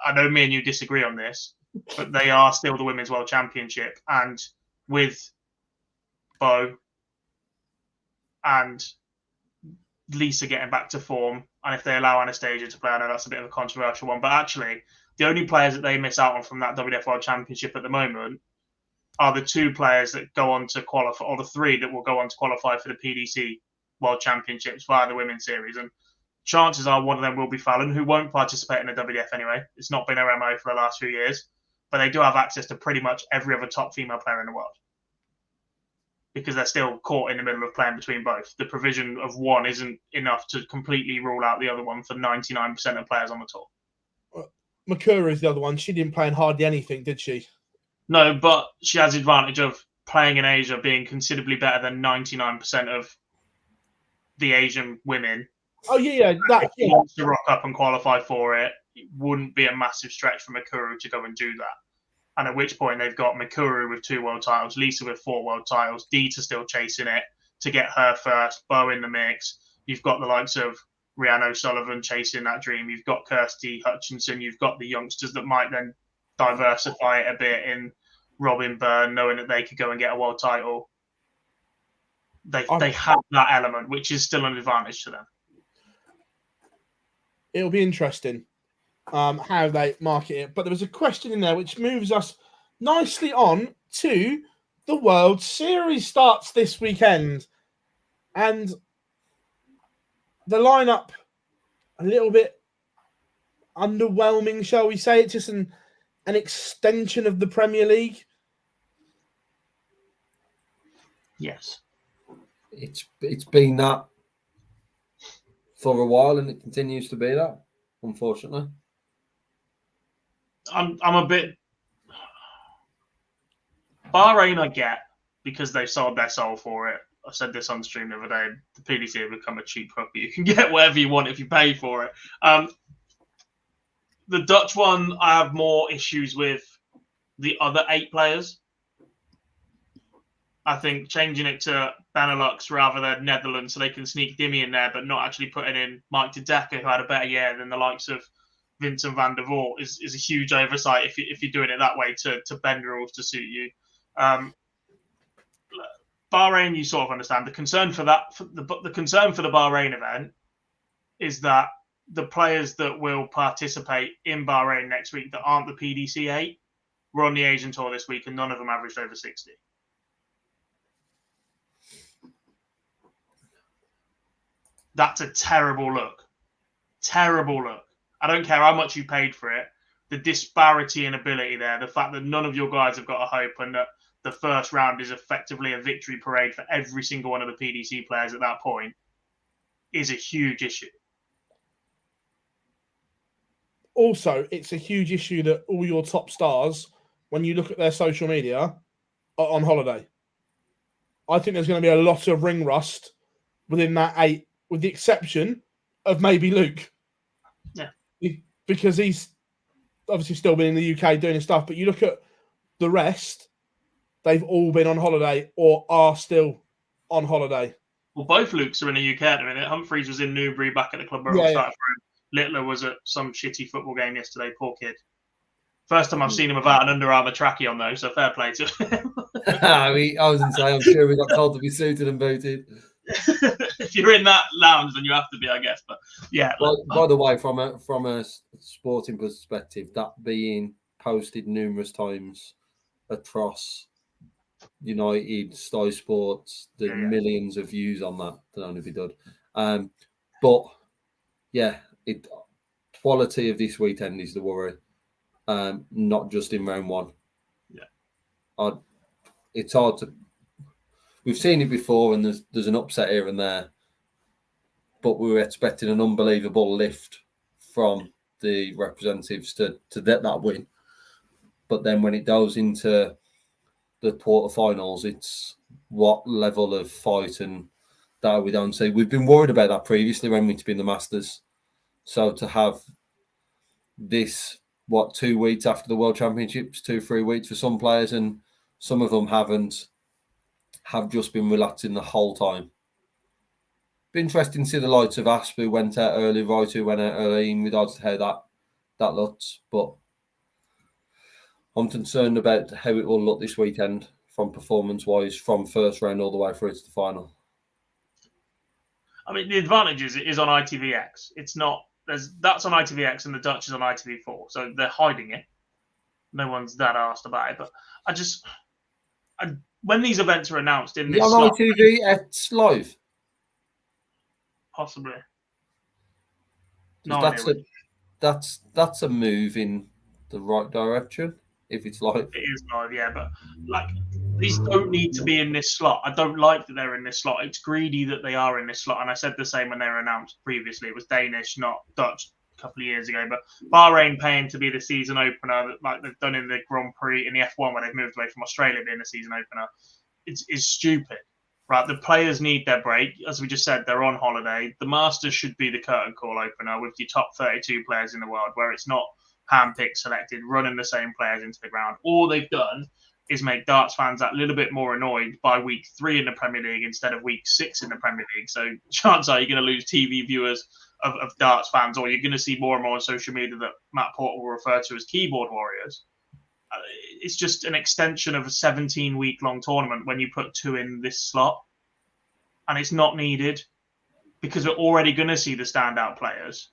I know me and you disagree on this, but they are still the Women's World Championship. And with Bo and Lisa getting back to form, and if they allow Anastasia to play, I know that's a bit of a controversial one, but actually the only players that they miss out on from that WDF World Championship at the moment are the two players that go on to qualify, or the three that will go on to qualify for the PDC World Championships via the Women's Series. And chances are one of them will be Fallon, who won't participate in the WDF anyway. It's not been her MO for the last few years, but they do have access to pretty much every other top female player in the world because they're still caught in the middle of playing between both. The provision of one isn't enough to completely rule out the other one for 99% of players on the tour. Makura is the other one. She didn't play in hardly anything, did she? No, but she has the advantage of playing in Asia being considerably better than 99% of the Asian women. Oh, yeah. If she wants to rock up and qualify for it, it wouldn't be a massive stretch for Makuru to go and do that. And at which point they've got Makuru with 2 world titles, Lisa with 4 world titles, Dita still chasing it to get her first, Bo in the mix. You've got the likes of Rhiannon O'Sullivan chasing that dream. You've got Kirsty Hutchinson. You've got the youngsters that might then diversify it a bit in Robin Byrne, knowing that they could go and get a world title. They have that element, which is still an advantage to them. It'll be interesting how they market it. But there was a question in there which moves us nicely on to the World Series starts this weekend. And the lineup, a little bit underwhelming, shall we say. It's just an extension of the Premier League. Yes. It's been that for a while, and it continues to be that, unfortunately. I'm a bit Bahrain I get because they've sold their soul for it. I said this on stream the other day. The PDC have become a cheap hook. You can get whatever you want if you pay for it. The Dutch one, I have more issues with the other 8 players. I think changing it to Benelux rather than Netherlands so they can sneak Dimmy in there, but not actually putting in Mike de Decker, who had a better year than the likes of Vincent van der Voort, is a huge oversight if you're doing it that way to bend rules to suit you. Bahrain, you sort of understand. The concern for that, the concern for the Bahrain event is that the players that will participate in Bahrain next week that aren't the PDC 8 were on the Asian Tour this week, and none of them averaged over 60. That's a terrible look. Terrible look. I don't care how much you paid for it. The disparity in ability there, the fact that none of your guys have got a hope and that the first round is effectively a victory parade for every single one of the PDC players at that point is a huge issue. Also, it's a huge issue that all your top stars, when you look at their social media, are on holiday. I think there's going to be a lot of ring rust within that 8, with the exception of maybe Luke. Yeah. Because he's obviously still been in the UK doing his stuff. But you look at the rest, they've all been on holiday or are still on holiday. Well, both Lukes are in the UK at the minute. Humphreys was in Newbury back at the Club where it started for him. Littler was at some shitty football game yesterday. Poor kid. First time I've seen him without an Under Armour trackie on, though, so fair play to him. I was going to say, I'm sure we got told to be suited and booted. If you're in that lounge, then you have to be, I guess. But yeah. Well, by the way, from a sporting perspective, that being posted numerous times across United, Sky Sports, the millions of views on that can only be good. But yeah, quality of this weekend is the worry, not just in round one. Yeah, it's hard to. We've seen it before, and there's an upset here and there, but we were expecting an unbelievable lift from the representatives to get that win. But then when it goes into the quarterfinals, it's what level of fight and that we don't see. We've been worried about that previously when we've been the Masters. So to have this, 2 weeks after the World Championships, 2-3 weeks for some players, and some of them have just been relaxing the whole time. Be interesting to see the likes of Asp, who went out early, Wright, who went out early, in regards to how that looks. But I'm concerned about how it will look this weekend from performance-wise, from first round all the way through to the final. I mean, the advantage is it is on ITVX. It's not. That's on ITVX and the Dutch is on ITV4, so they're hiding it. No one's that asked about it, but when these events are announced in this on slot, ITVX live, possibly. No, that's a move in the right direction. If it's live, it is live, yeah. But these don't need to be in this slot. I don't like that they're in this slot. It's greedy that they are in this slot, and I said the same when they were announced previously. It was Danish, not Dutch, a couple of years ago. But Bahrain paying to be the season opener, like they've done in the Grand Prix in the F1, where they've moved away from Australia being the season opener, is stupid. Right, the players need their break. As we just said, they're on holiday. The Masters should be the curtain call opener with your top 32 players in the world, where it's not handpicked, selected, running the same players into the ground. All they've done is make darts fans that little bit more annoyed by week 3 in the Premier League instead of week 6 in the Premier League. So chances are you're going to lose TV viewers of darts fans, or you're going to see more and more on social media that Matt Porter will refer to as keyboard warriors. It's just an extension of a 17-week-long tournament when you put 2 in this slot. And it's not needed because we're already going to see the standout players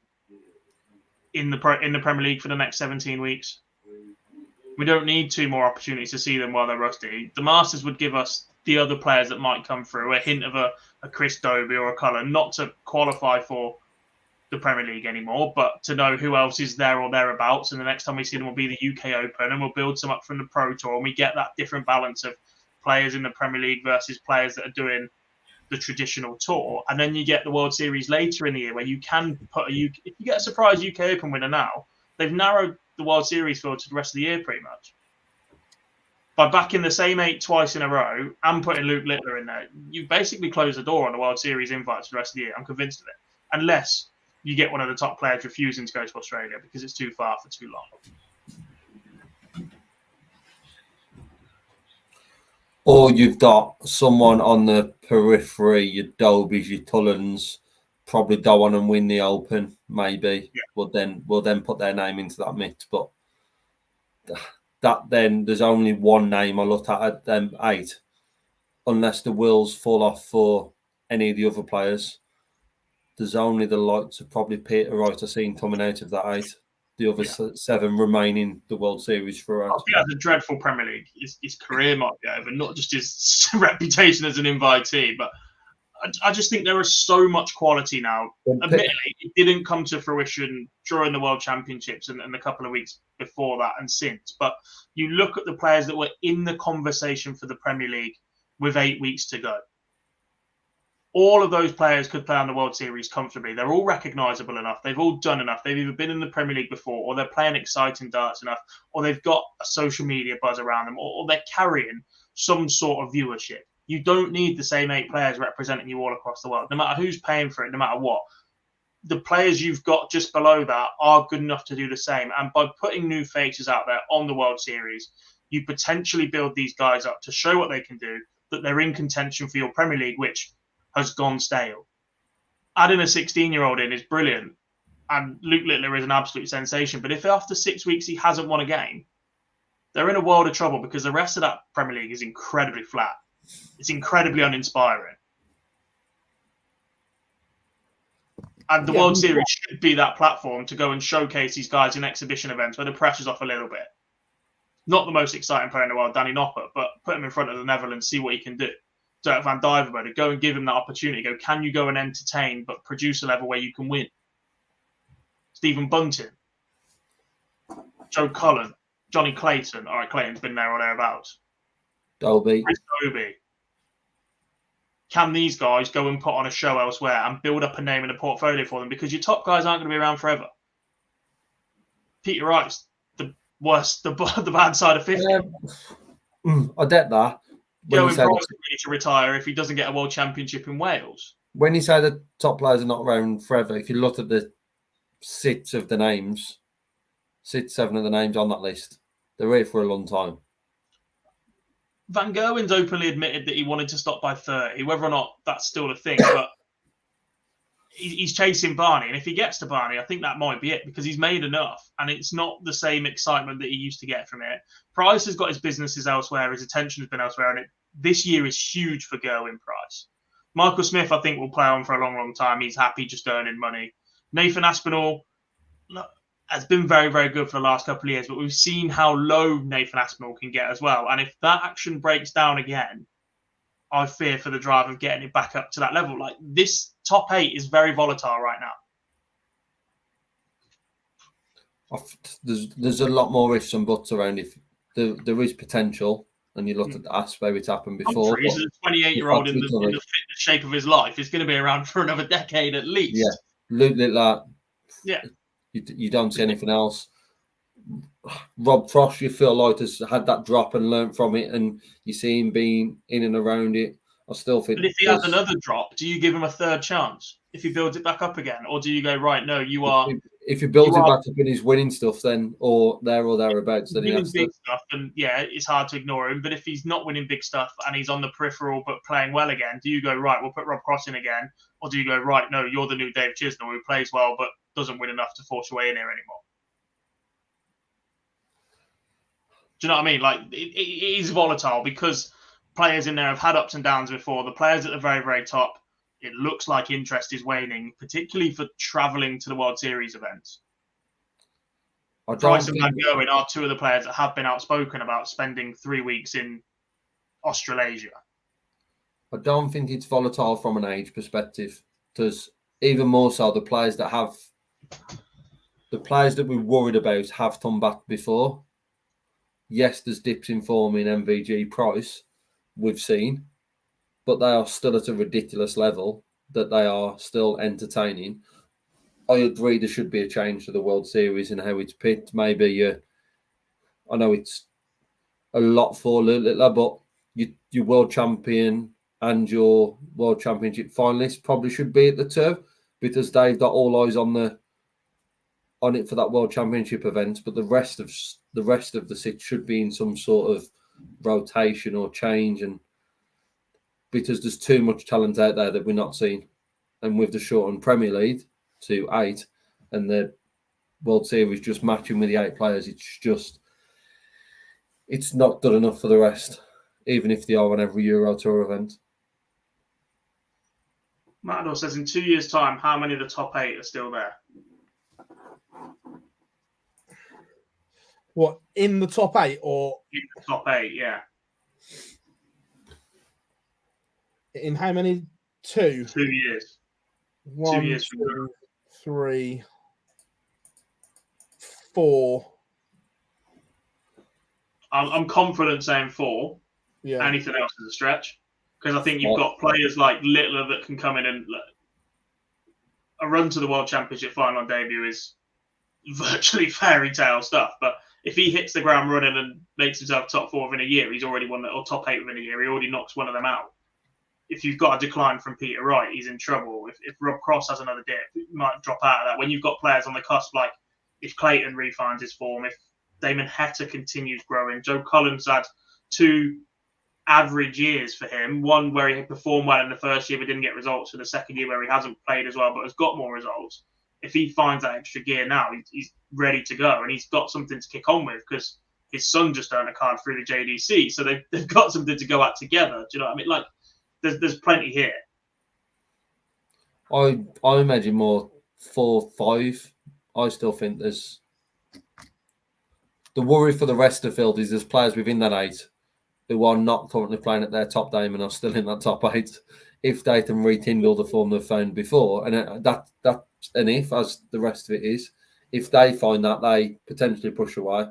in the Premier League for the next 17 weeks. We don't need 2 more opportunities to see them while they're rusty. The Masters would give us the other players that might come through, a hint of a Chris Dobie or a Cullen, not to qualify for the Premier League anymore, but to know who else is there or thereabouts. And the next time we see them will be the UK Open, and we'll build some up from the Pro Tour, and we get that different balance of players in the Premier League versus players that are doing the traditional tour. And then you get the World Series later in the year where you can put if you get a surprise UK Open winner now, they've narrowed the World Series field to the rest of the year pretty much. By backing the same 8 twice in a row and putting Luke Littler in there, you basically close the door on the World Series invites for the rest of the year. I'm convinced of it. Unless you get one of the top players refusing to go to Australia because it's too far for too long. Or you've got someone on the periphery, your Dobies, your Tullens, probably go on and win the Open, maybe. Yeah. We'll then put their name into that mix. But that then there's only one name I looked at them 8, unless the wheels fall off for any of the other players. There's only the likes of probably Peter Wright I've seen coming out of that 8. The other 7 remaining the World Series throughout. Yeah, the dreadful Premier League. His career might be over, not just his reputation as an invitee, but I just think there is so much quality now. Admittedly, it didn't come to fruition during the World Championships and the couple of weeks before that and since. But you look at the players that were in the conversation for the Premier League with 8 weeks to go. All of those players could play on the World Series comfortably. They're all recognisable enough. They've all done enough. They've either been in the Premier League before, or they're playing exciting darts enough, or they've got a social media buzz around them, or they're carrying some sort of viewership. You don't need the same 8 players representing you all across the world, no matter who's paying for it, no matter what. The players you've got just below that are good enough to do the same. And by putting new faces out there on the World Series, you potentially build these guys up to show what they can do, that they're in contention for your Premier League, which has gone stale. Adding a 16-year-old in is brilliant. and Luke Littler is an absolute sensation. But if after 6 weeks he hasn't won a game, they're in a world of trouble because the rest of that Premier League is incredibly flat. It's incredibly uninspiring. And the World Series should be that platform to go and showcase these guys in exhibition events where the pressure's off a little bit. Not the most exciting player in the world, Danny Noppert, but put him in front of the Netherlands, see what he can do. Dirk van Dijvenbode, go and give him that opportunity. Go, can you go and entertain, but produce a level where you can win? Stephen Bunting, Joe Cullen, Johnny Clayton. All right, Clayton's been there or thereabouts. Dolby. Chris Dobie. Can these guys go and put on a show elsewhere and build up a name and a portfolio for them? Because your top guys aren't going to be around forever. Peter Wright's the worst, the bad side of 50. I get that. Gerwen Price is ready to retire if he doesn't get a world championship in Wales. When you say the top players are not around forever, if you look at the 6, 7 of the names on that list, they're here for a long time. Van Gerwen's openly admitted that he wanted to stop by 30, whether or not that's still a thing, but he's chasing Barney. And if he gets to Barney, I think that might be it because he's made enough and it's not the same excitement that he used to get from it. Price has got his businesses elsewhere. His attention has been elsewhere. And this year is huge for Gerwen Price. Michael Smith, I think, will play on for a long, long time. He's happy just earning money. Nathan Aspinall has been very, very good for the last couple of years, but we've seen how low Nathan Aspinall can get as well. And if that action breaks down again, I fear for the drive of getting it back up to that level. Like, this top 8 is very volatile right now. There's a lot more ifs and buts around. If there is potential, and you look at the Asp where it's happened before. He's a 28-year-old in the fitness shape of his life. He's going to be around for another decade at least. Yeah, Luke Littler. Yeah. You don't see anything else. Rob Frost, you feel like has had that drop and learned from it, and you see him being in and around it. I still think. But if he has another drop, do you give him a third chance? If he builds it back up again, or do you go right? No, you are. If he builds it back up and he's winning stuff, then or thereabouts, then he has big stuff, and yeah, it's hard to ignore him. But if he's not winning big stuff and he's on the peripheral but playing well again, do you go right? We'll put Rob Cross in again, or do you go right? No, you're the new Dave Chisnell who plays well but doesn't win enough to force your way in here anymore. Do you know what I mean? Like, it is volatile because players in there have had ups and downs before. The players at the very, very top, it looks like interest is waning, particularly for travelling to the World Series events. Price and Van Gerwen are 2 of the players that have been outspoken about spending 3 weeks in Australasia. I don't think it's volatile from an age perspective, because even more so, the players that we're worried about have come back before. Yes, there's dips in form in MVG Price, we've seen, but they are still at a ridiculous level that they are still entertaining. I agree there should be a change to the World Series and how it's picked. Maybe I know it's a lot for Littler, but your world champion and your world championship finalists probably should be at the turf because they've got all eyes on it for that world championship event. But the rest of the 6 should be in some sort of rotation or change, and because there's too much talent out there that we're not seeing. And with the shortened Premier League to 8 and the World Series just matching with the 8 players, it's not good enough for the rest, even if they are on every Euro Tour event. Matador says, in 2 years' time, how many of the top 8 are still there? What, in the top 8 or? In the top 8, yeah. In how many? 2? 2 years. 1, 2 years 2, 3, 4. I'm confident saying 4. Yeah. Anything else is a stretch. Because I think you've got players like Littler that can come in and a run to the World Championship final debut is virtually fairy tale stuff. But if he hits the ground running and makes himself top 4 within a year, he's already won or top 8 within a year. He already knocks one of them out. If you've got a decline from Peter Wright, he's in trouble. If Rob Cross has another dip, he might drop out of that. When you've got players on the cusp, like if Clayton refines his form, if Damon Heta continues growing, Joe Collins had 2 average years for him. One where he performed well in the first year but didn't get results, for the second year where he hasn't played as well but has got more results. if he finds that extra gear now, he's ready to go, and he's got something to kick on with because his son just earned a card through the JDC, so they've got something to go at together. Do you know what I mean? Like, there's plenty here. I imagine more 4, 5. I still think there's the worry for the rest of the field is there's players within that 8 who are not currently playing at their top game and are still in that top 8. If they can rekindle the form they've found before, and that's an if, as the rest of it is. If they find that, they potentially push away.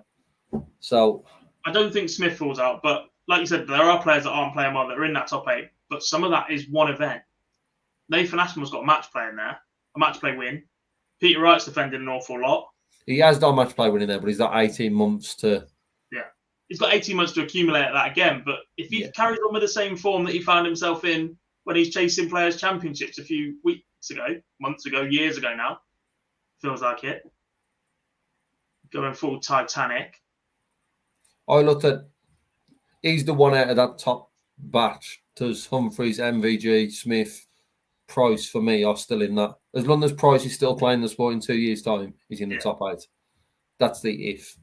So I don't think Smith falls out, but like you said, there are players that aren't playing well that are in that top 8, but some of that is one event. Nathan Aspinall's got a match play in there, a match play win. Peter Wright's defended an awful lot. He has done match play winning there, but he's got 18 months to... Yeah. He's got 18 months to accumulate that again, but if he carries on with the same form that he found himself in when he's chasing Players' Championships a few weeks ago, months ago, years ago now, feels like it. Going full Titanic. I looked at... He's the one out of that top batch. There's Humphreys, MVG, Smith, Price, for me, are still in that. As long as Price is still playing the sport in 2 years' time, he's in the top 8. That's the if.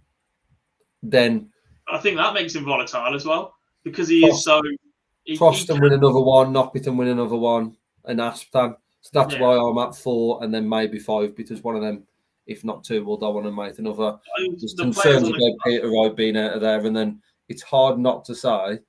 Then... I think that makes him volatile as well, because he is so... Froston win another one, Noppiton win another one, and Asptan. So that's why I'm at 4 and then maybe 5, because one of them, if not 2, will go on and make another. There's concerns about Peter Wright being out of there, and then it's hard not to say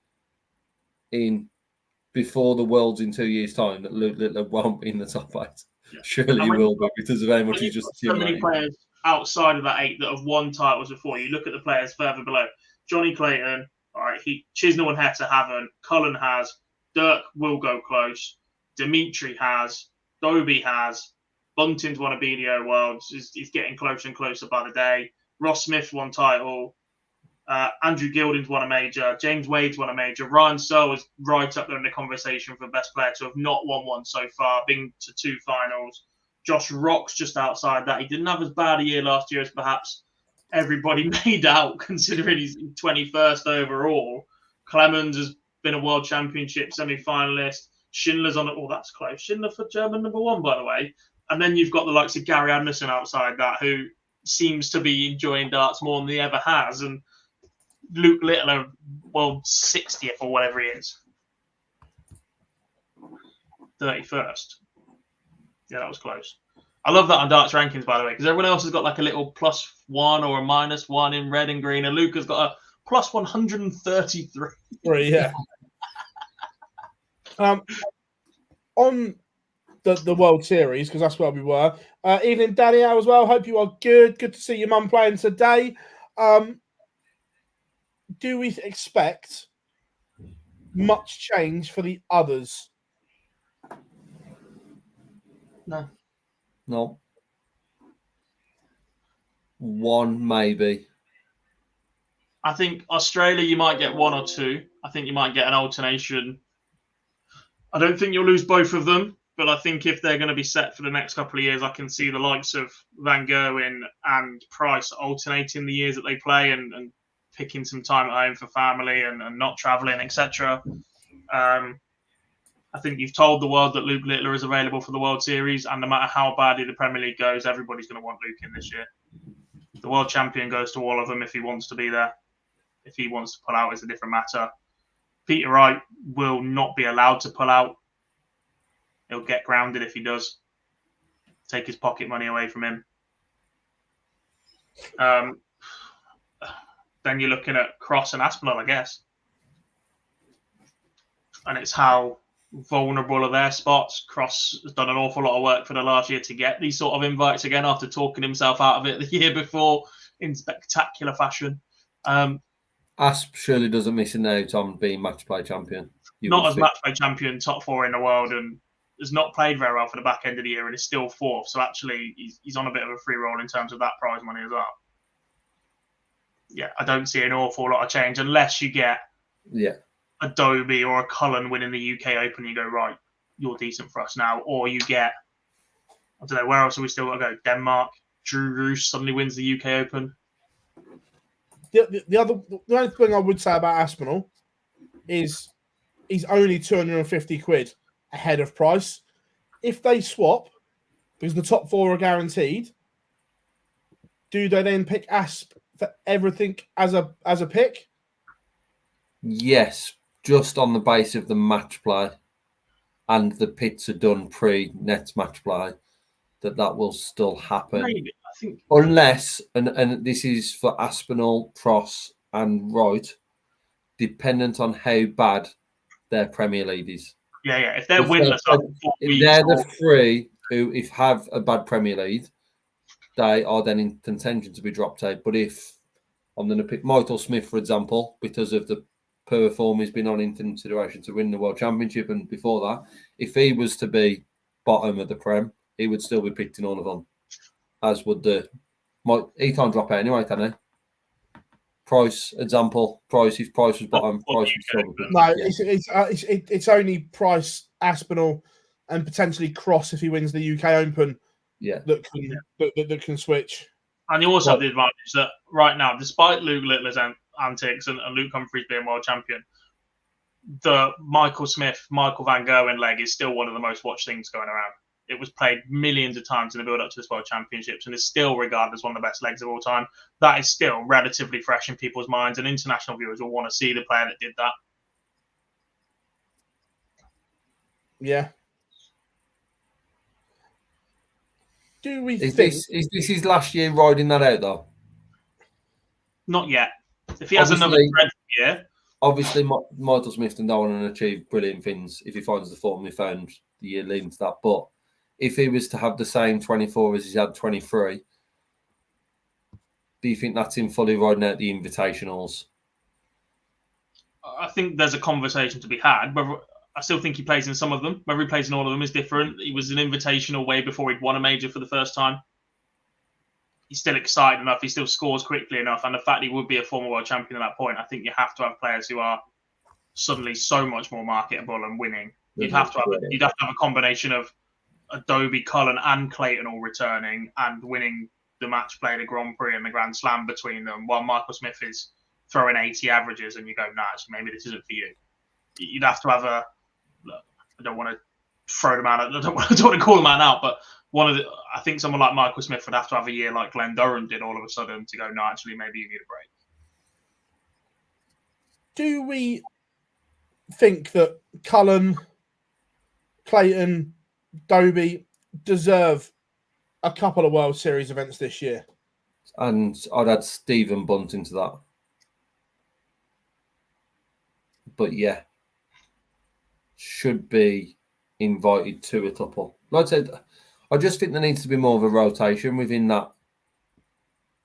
before the Worlds in 2 years' time that Luke Littler won't be in the top 8. Yeah. Surely he will be, because of how much he's just... So many players outside of that 8 that have won titles before. You look at the players further below. Johnny Clayton, all right, Chisnell and Heta haven't. Cullen has. Dirk will go close. Dimitri has. Dobie has. Bunting's won a BDO Worlds. He's getting closer and closer by the day. Ross Smith won title. Andrew Gilding's won a major. James Wade's won a major. Ryan Searle is right up there in the conversation for best player to have not won one so far, been to 2 finals. Josh Rock's just outside that. He didn't have as bad a year last year as perhaps everybody made out, considering he's 21st overall. Clemens has been a World Championship semi-finalist. Schindler's on it. Oh, that's close. Schindler for German number 1, by the way. And then you've got the likes of Gary Anderson outside that, who seems to be enjoying darts more than he ever has. And Luke Littler, world 60th or whatever he is. 31st. Yeah, that was close. I love that on darts rankings, by the way, because everyone else has got like a little +1 or a -1 in red and green, and Luke has got a +133. Yeah. On the World Series, because that's where we were. Evening, Danielle, as well. Hope you are good. Good to see your mum playing today. Do we expect much change for the others? No. 1 maybe. I think Australia, you might get 1 or 2. I think you might get an alternation. I don't think you'll lose both of them, but I think if they're going to be set for the next couple of years, I can see the likes of Van Gerwen and Price alternating the years that they play and picking some time at home for family and not travelling, etc. I think you've told the world that Luke Littler is available for the World Series, and no matter how badly the Premier League goes, everybody's going to want Luke in this year. The world champion goes to all of them if he wants to be there. If he wants to pull out, it's a different matter. Peter Wright will not be allowed to pull out. He'll get grounded if he does. Take his pocket money away from him. Then you're looking at Cross and Aspinall, I guess. And it's how vulnerable are their spots. Cross has done an awful lot of work for the last year to get these sort of invites again after talking himself out of it the year before in spectacular fashion. Asp surely doesn't miss out on being match play champion. Not as match play champion, top 4 in the world, and has not played very well for the back end of the year and is still 4th. So actually, he's on a bit of a free roll in terms of that prize money as well. Yeah, I don't see an awful lot of change unless you get a Dobie or a Cullen winning the UK Open. You go, right, you're decent for us now. Or you get, I don't know, where else are we still got to go? Denmark. Drew Roos suddenly wins the UK Open. The only thing I would say about Aspinall is he's only 250 quid ahead of Price. If they swap, because the top 4 are guaranteed, do they then pick Asp for everything as a pick? Yes, just on the base of the match play, and the pits are done pre-Nets match play, that will still happen. Maybe. I think Unless, and this is for Aspinall, Cross, and Wright, dependent on how bad their Premier League is. Yeah. If they're winless after 4 If weeks, they're the 3 who, if have a bad Premier League, they are then in contention to be dropped out. But if I'm going to pick Michael Smith, for example, because of the poor form he's been on in consideration to win the World Championship, and before that, if he was to be bottom of the Prem, he would still be picked in all of them, as would he can't drop out anyway, can he? Price, example, Price, if Price was bottom, Price would still be picked. No, it's only Price, Aspinall, and potentially Cross if he wins the UK Open. Yeah, that can switch. And you also have the advantage that right now, despite Luke Littler's antics and Luke Humphries being world champion, the Michael Smith, Michael Van Gerwen leg is still one of the most watched things going around. It was played millions of times in the build-up to this World Championships and is still regarded as one of the best legs of all time. That is still relatively fresh in people's minds, and international viewers will want to see the player that did that. Yeah. Do we is think... this his last year riding that out, though? Not yet. If he has another year... Obviously, Michael Smith and Darwin achieve brilliant things if he finds the form he found the year leading to that. But if he was to have the same 24 as he's had 23, do you think that's him fully riding out the invitationals? I think there's a conversation to be had, but I still think he plays in some of them. Whether he plays in all of them is different. He was an invitational way before he'd won a major for the first time. He's still excited enough. He still scores quickly enough. And the fact he would be a former world champion at that point, I think you have to have players who are suddenly so much more marketable and winning. You'd have to have a combination of Adobe, Cullen, and Clayton all returning and winning the match play, the Grand Prix, and the Grand Slam between them, while Michael Smith is throwing 80 averages, and you go, nah, actually, maybe this isn't for you. You'd have to have a. Look, I don't want to throw them out. I don't want to call them out, but I think someone like Michael Smith would have to have a year like Glenn Durham did all of a sudden to go, no, actually, maybe you need a break. Do we think that Cullen, Clayton, Doby deserve a couple of World Series events this year? And I'd add Stephen Bunt into that. But yeah, should be invited to a couple. Like I said, I just think there needs to be more of a rotation within that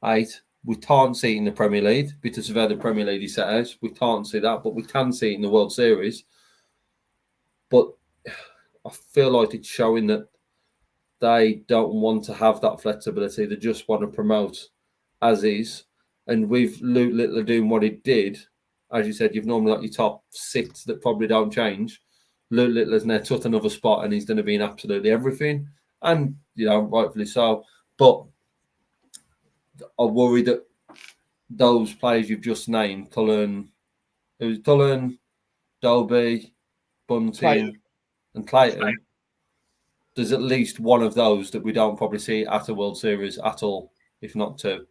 8. We can't see it in the Premier League because of how the Premier League is set out. We can't see that, but we can see it in the World Series. But I feel like it's showing that they don't want to have that flexibility. They just want to promote as is. And with Luke Littler doing what he did, as you said, you've normally got your top 6 that probably don't change. Luke Littler's now took another spot and he's going to be in absolutely everything. And, rightfully so. But I worry that those players you've just named, Cullen, Dolby, Bunting, and Clayton, there's at least one of those that we don't probably see at a World Series at all, if not 2.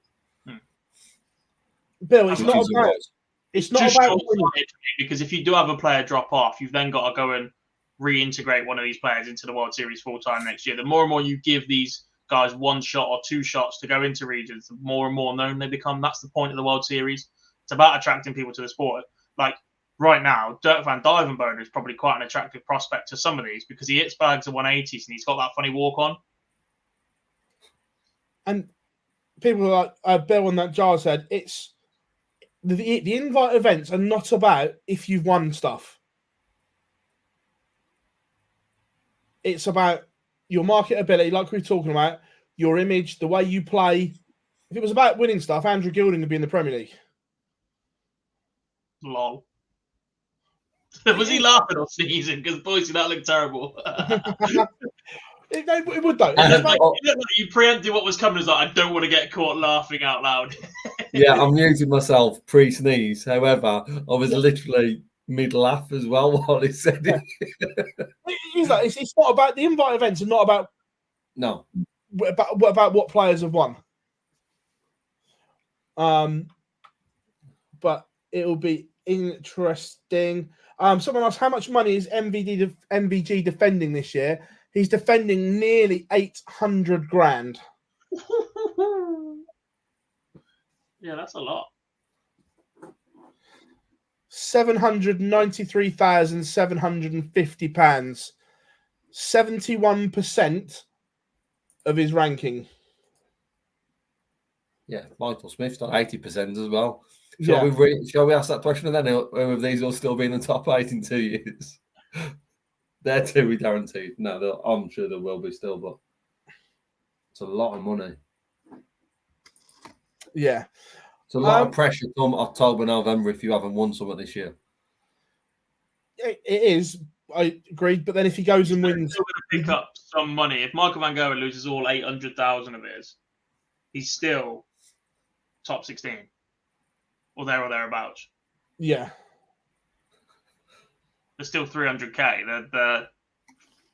Bill, it's not about... It's not about because if you do have a player drop off, you've then got to go and reintegrate one of these players into the World Series full time next year. The more and more you give these guys 1 shot or 2 shots to go into regions, the more and more known they become. That's the point of the World Series. It's about attracting people to the sport. Like right now, Dirk van Dijvenbode is probably quite an attractive prospect to some of these because he hits bags of 180s and he's got that funny walk on. And people like Bill and that Jar said, it's the invite events are not about if you've won stuff. It's about your marketability, like we were talking about, your image, the way you play. If it was about winning stuff, Andrew Gilding would be in the Premier League. Lol. Was he laughing or sneezing? Because, boys, that looked terrible. It would, though. You preempted what was coming. It's like, I don't want to get caught laughing out loud. Yeah, I'm muting myself pre-sneeze. However, I was literally mid-laugh as well while he said it. It's not about the invite events and not about No. What about what players have won? But it will be interesting. Someone asked, how much money is MVG defending this year? He's defending nearly 800 grand. Yeah, that's a lot. 793,750 pounds. 71% of his ranking. Yeah, Michael Smith's done 80% as well. Yeah. Shall we ask that question then? Whether these will still be in the top 8 in 2 years? They're two we guaranteed. No, I'm sure there will be still, but it's a lot of money. Yeah. It's a lot of pressure come October, November if you haven't won something this year. It is. I agreed. But then if he goes and wins... Still going to pick up some money. If Michael Van Gogh loses all 800,000 of his, he's still top 16. Or thereabouts. Yeah. There's still 300k. The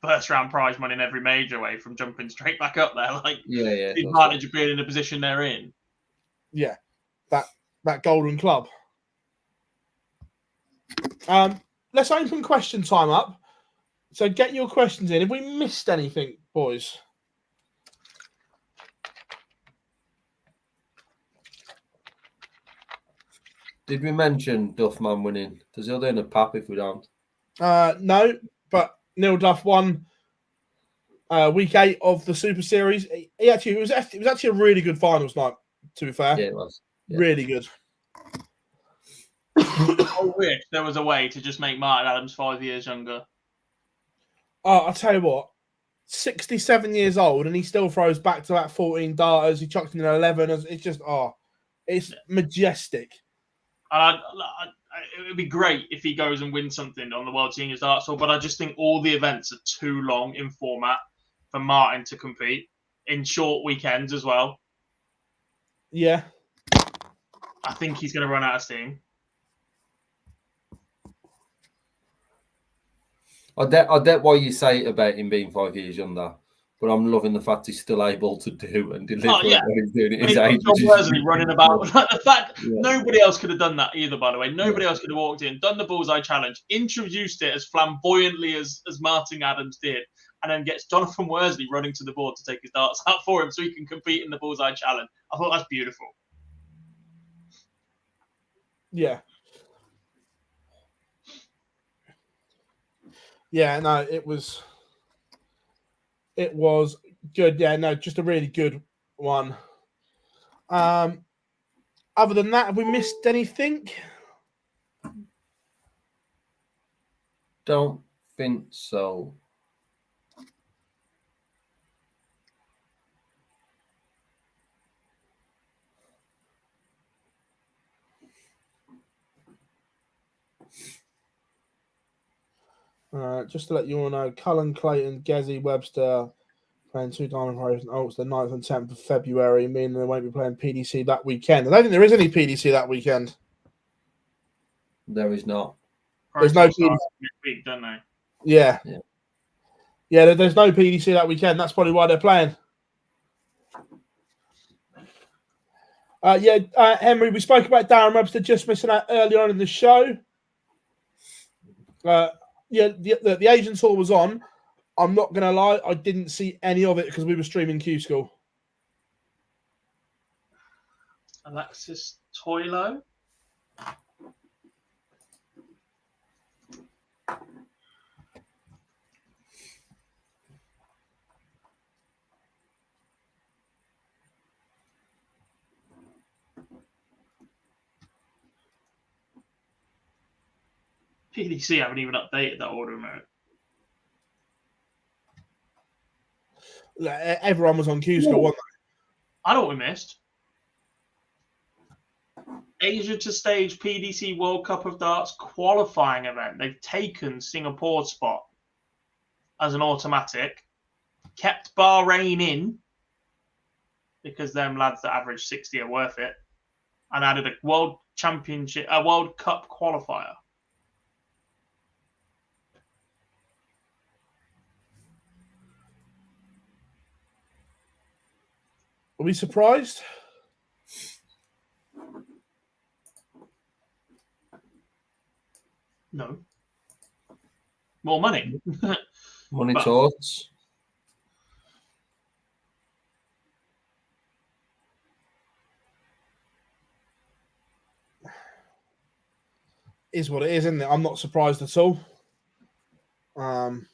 first round prize money in every major away from jumping straight back up there. Like, yeah. The advantage of being in the position they're in. Yeah. That golden club. Let's open question time up. So get your questions in. Have we missed anything, boys? Did we mention Duffman winning? Does he do in a pap if we don't? No, but Neil Duff won week 8 of the Super Series. It was actually a really good finals night, to be fair. Yeah, it was. Yeah. Really good. I wish there was a way to just make Martin Adams 5 years younger. Oh, I'll tell you what. 67 years old and he still throws back to that 14 darters. He chucked in an 11. It's just, it's majestic. It would be great if he goes and wins something on the World Seniors Darts Tour, but I just think all the events are too long in format for Martin to compete in short weekends as well. Yeah. I think he's going to run out of steam. I get why you say about him being 5 years younger, but I'm loving the fact he's still able to do and deliver what he's doing at his age. John Worsley running about. The fact nobody else could have done that either, by the way. Nobody else could have walked in, done the bullseye challenge, introduced it as flamboyantly as Martin Adams did, and then gets Jonathan Worsley running to the board to take his darts out for him so he can compete in the bullseye challenge. I thought that's beautiful. Yeah. Yeah, no, it was good. Yeah, no, just a really good one. Other than that, have we missed anything? Don't think so. Just to let you all know, Cullen, Clayton, Gezi, Webster playing 2 Diamond Pros and Ults the 9th and 10th of February, meaning they won't be playing PDC that weekend. I don't think there is any PDC that weekend. There is not. There's no PDC. Week, don't they? Yeah, there's no PDC that weekend. That's probably why they're playing. Henry, we spoke about Darren Webster just missing out early on in the show. The Asian tour was on. I'm not going to lie, I didn't see any of it because we were streaming Q School. Alexis Toilo. PDC haven't even updated that order of merit. Everyone was on Q School, wasn't I know what we missed. Asia to stage PDC World Cup of Darts qualifying event. They've taken Singapore's spot as an automatic, kept Bahrain in because them lads that average 60 are worth it, and added a World Cup qualifier. Are we surprised? No. More money. Money But- talks. Is what it is, isn't it? I'm not surprised at all. Gone.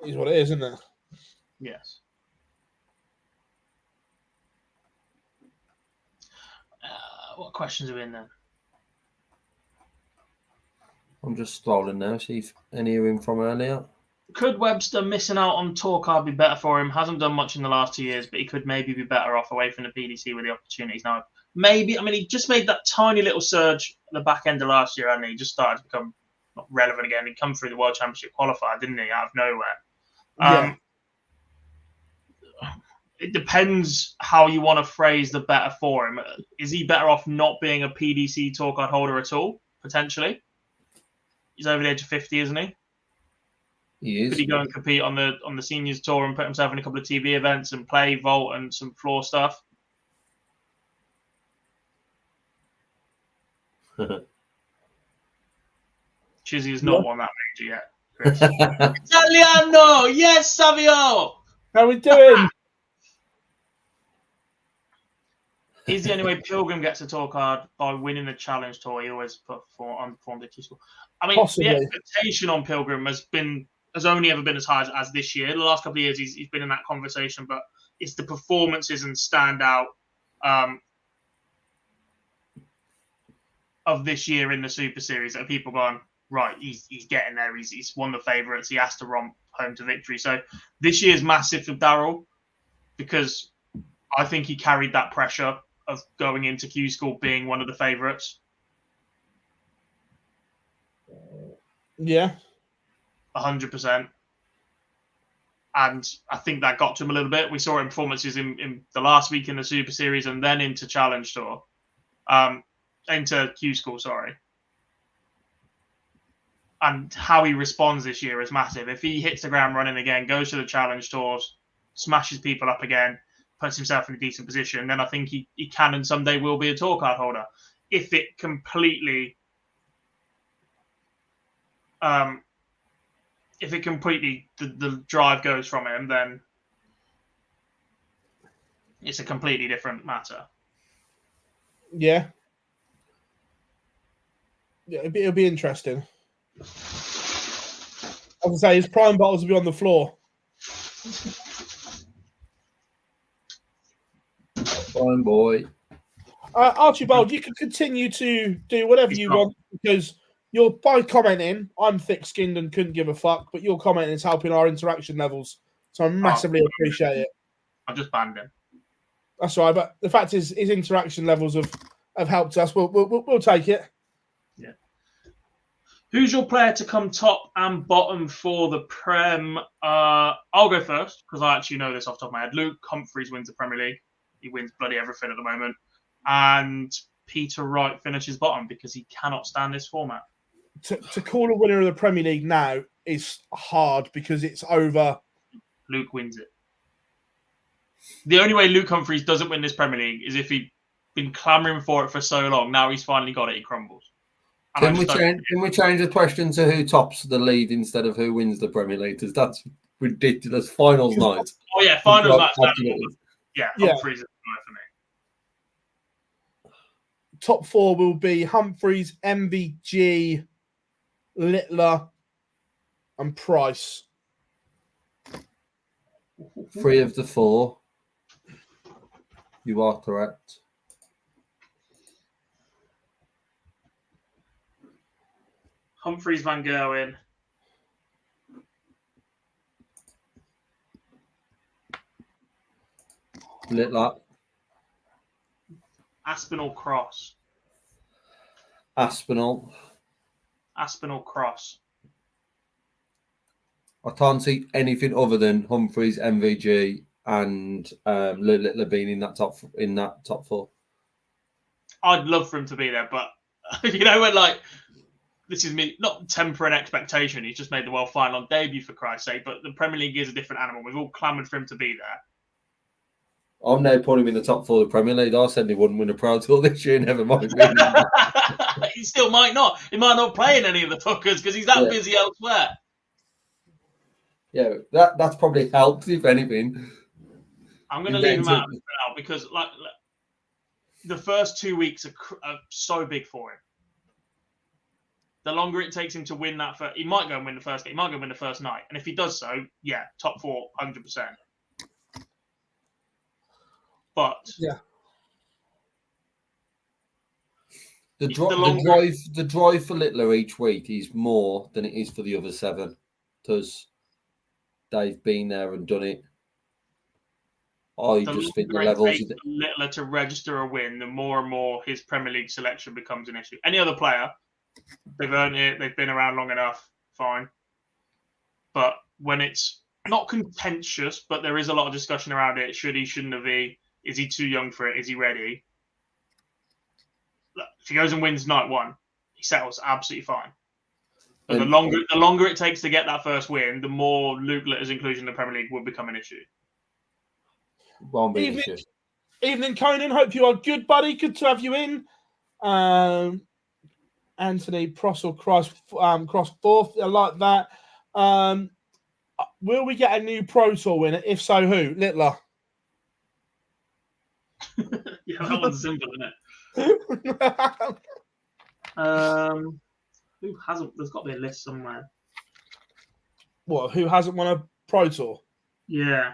Is what it is, isn't it? Yes. What questions are in there? I'm just scrolling now, see if any are in from earlier. Could Webster missing out on tour card be better for him? Hasn't done much in the last 2 years, but he could maybe be better off away from the PDC with the opportunities now. Maybe, I mean, he just made that tiny little surge at the back end of last year, and he just started to become not relevant again. He'd come through the World Championship qualifier, didn't he, out of nowhere? Yeah. It depends how you want to phrase the better for him. Is he better off not being a PDC tour card holder at all, potentially? He's over the age of 50, isn't he? He is. Could he go and compete on the seniors tour and put himself in a couple of TV events and play vault and some floor stuff? Chizzy has not won that major yet, Chris. Italiano! Yes, Savio! How are we doing? Is the only way Pilgrim gets a tour card by winning the challenge tour? He always unperformed at Q-School. I mean, Possibly. the expectation on Pilgrim has only ever been as high as this year. The last couple of years, he's been in that conversation, but it's the performances and standout of this year in the Super Series that people gone, right, he's getting there. He's won the favourites. He has to romp home to victory. So this year's massive for Daryl because I think he carried that pressure of going into Q-School being one of the favourites. Yeah. 100%. And I think that got to him a little bit. We saw it in performances in the last week in the Super Series and then into Challenge Tour. Into Q-School, sorry. And how he responds this year is massive. If he hits the ground running again, goes to the Challenge Tours, smashes people up again, puts himself in a decent position, then I think he can and someday will be a tour card holder. If it completely the drive goes from him, then it's a completely different matter. Yeah. Yeah, it'll be interesting. As I say, his prime bottles will be on the floor. Fine boy. Archibald, you can continue to do whatever you want because you're by commenting. I'm thick-skinned and couldn't give a fuck, but your commenting is helping our interaction levels, so I massively appreciate it. I've just banned him. That's all right, but the fact is, his interaction levels have helped us. We'll take it. Yeah. Who's your player to come top and bottom for the Prem? I'll go first because I actually know this off the top of my head. Luke Humphries wins the Premier League. He wins bloody everything at the moment. And Peter Wright finishes bottom because he cannot stand this format. To call a winner of the Premier League now is hard because it's over. Luke wins it. The only way Luke Humphries doesn't win this Premier League is if he'd been clamouring for it for so long. Now he's finally got it, he crumbles. Can we change the question to who tops the league instead of who wins the Premier League? Because that's ridiculous. Finals night. Oh, yeah, finals night. Yeah, Yeah. Humphries is the night for me. Top four will be Humphries, MVG, Littler, and Price. 3 of the 4. You are correct. Humphries, Van Gerwen. Littler. Aspinall, Cross. Aspinall. Aspinall, Cross. I can't see anything other than Humphries, MVG, and Littler being in that top 4. I'd love for him to be there, but you know when like this is me not tempering expectation. He's just made the World Final on debut, for Christ's sake. But the Premier League is a different animal. We've all clamoured for him to be there. I'm now putting him in the top 4 of the Premier League. I said he wouldn't win a Pro Tour this year. Never mind. He still might not. He might not play in any of the fuckers because he's that busy elsewhere. Yeah, that's probably helped, if anything. I'm going to leave him out of it now because like the first 2 weeks are so big for him. The longer it takes him to win that first, he might go and win the first game. He might go and win the first night. And if he does so, yeah, top 4, 100%. But the drive for Littler each week is more than it is for the other 7 because they've been there and done it. I just think the levels for Littler to register a win, the more and more his Premier League selection becomes an issue. Any other player, they've earned it, they've been around long enough, fine. But when it's not contentious, but there is a lot of discussion around it, should he, shouldn't he? Is he too young for it? Is he ready? Look, if he goes and wins night 1, he settles absolutely fine. But the longer it takes to get that first win, the more Luke Littler's inclusion in the Premier League will become an issue. Evening, Conan. Hope you are good, buddy. Good to have you in. Anthony Prossel cross 4th. I like that. Will we get a new Pro Tour winner? If so, who? Littler. Yeah, that one's simple, isn't it? Who hasn't? There's got to be a list somewhere. What? Who hasn't won a Pro Tour? Yeah.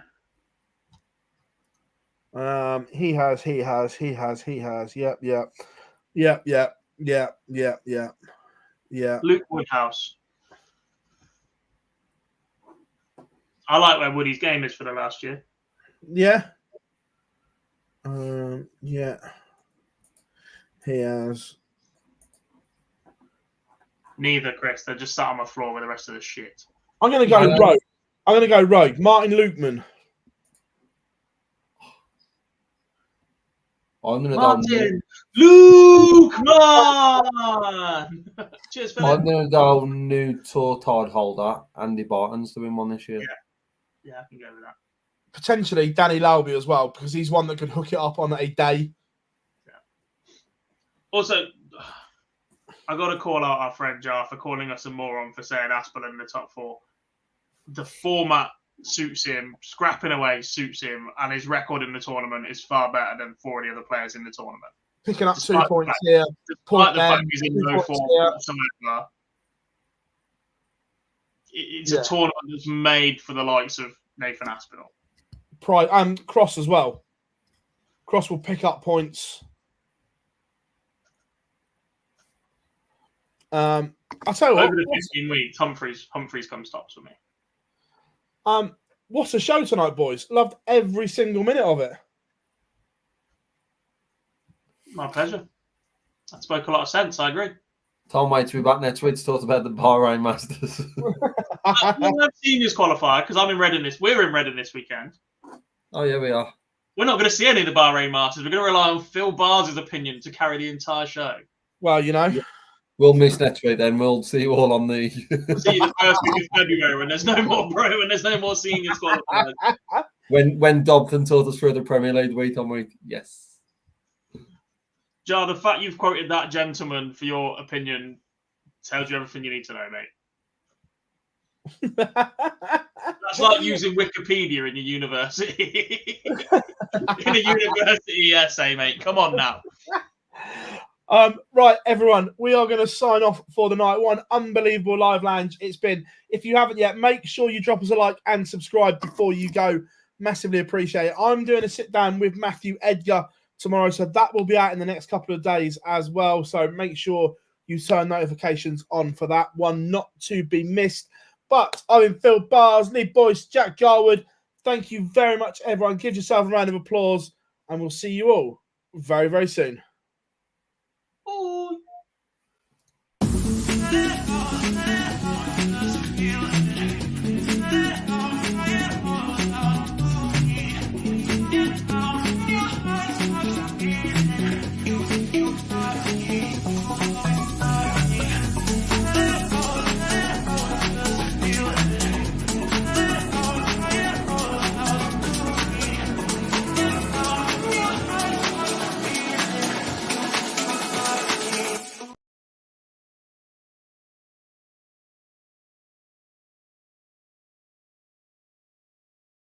He has. Yep. Luke Woodhouse. I like where Woody's game is for the last year. Yeah. He has. Neither, Chris. They're just sat on my floor with the rest of the shit. I'm going to go rogue. Martin Lukeman. I'm going to Martin Lukeman. Cheers, Phill. I'm going to go new tour tide holder, Andy Barton's to win one this year. Yeah, I can go with that. Potentially Danny Lauby as well, because he's one that could hook it up on a day. Yeah. Also, I got to call out our friend Jar for calling us a moron for saying Aspel in the top 4. The format suits him, scrapping away suits him, and his record in the tournament is far better than 40 other players in the tournament. Picking up 2 points here. Despite the fact he's in no form whatsoever, it's a tournament that's made for the likes of Nathan Aspinall. And Cross as well. Cross will pick up points. I'll tell you what. Over the 15 weeks, Humphreys comes tops for me. What a show tonight, boys. Loved every single minute of it. My pleasure. That spoke a lot of sense, I agree. Can't wait to be back next week to talk about the Bahrain Masters. We'll have seniors qualifier because I'm in Reading we're in Reading this weekend. Oh, yeah, we are. We're not going to see any of the Bahrain Masters. We're going to rely on Phill Bars' opinion to carry the entire show. Well, you know. We'll miss next week then. We'll see you all on the... We'll see you the first week of February when there's no more pro and there's no more seniors qualifiers. When Dobson taught us through the Premier League week on week. Yes. Jar, the fact you've quoted that gentleman for your opinion tells you everything you need to know, mate. That's like using Wikipedia in your university. In a university essay, mate. Come on now. Right, everyone, we are going to sign off for the night. One unbelievable live lounge it's been. If you haven't yet, make sure you drop us a like and subscribe before you go. Massively appreciate it. I'm doing a sit down with Matthew Edgar tomorrow, so that will be out in the next couple of days as well. So make sure you turn notifications on for that one, not to be missed. But I've been Phill Bars, Lee Boyce, Jack Garwood. Thank you very much, everyone. Give yourself a round of applause, and we'll see you all very, very soon.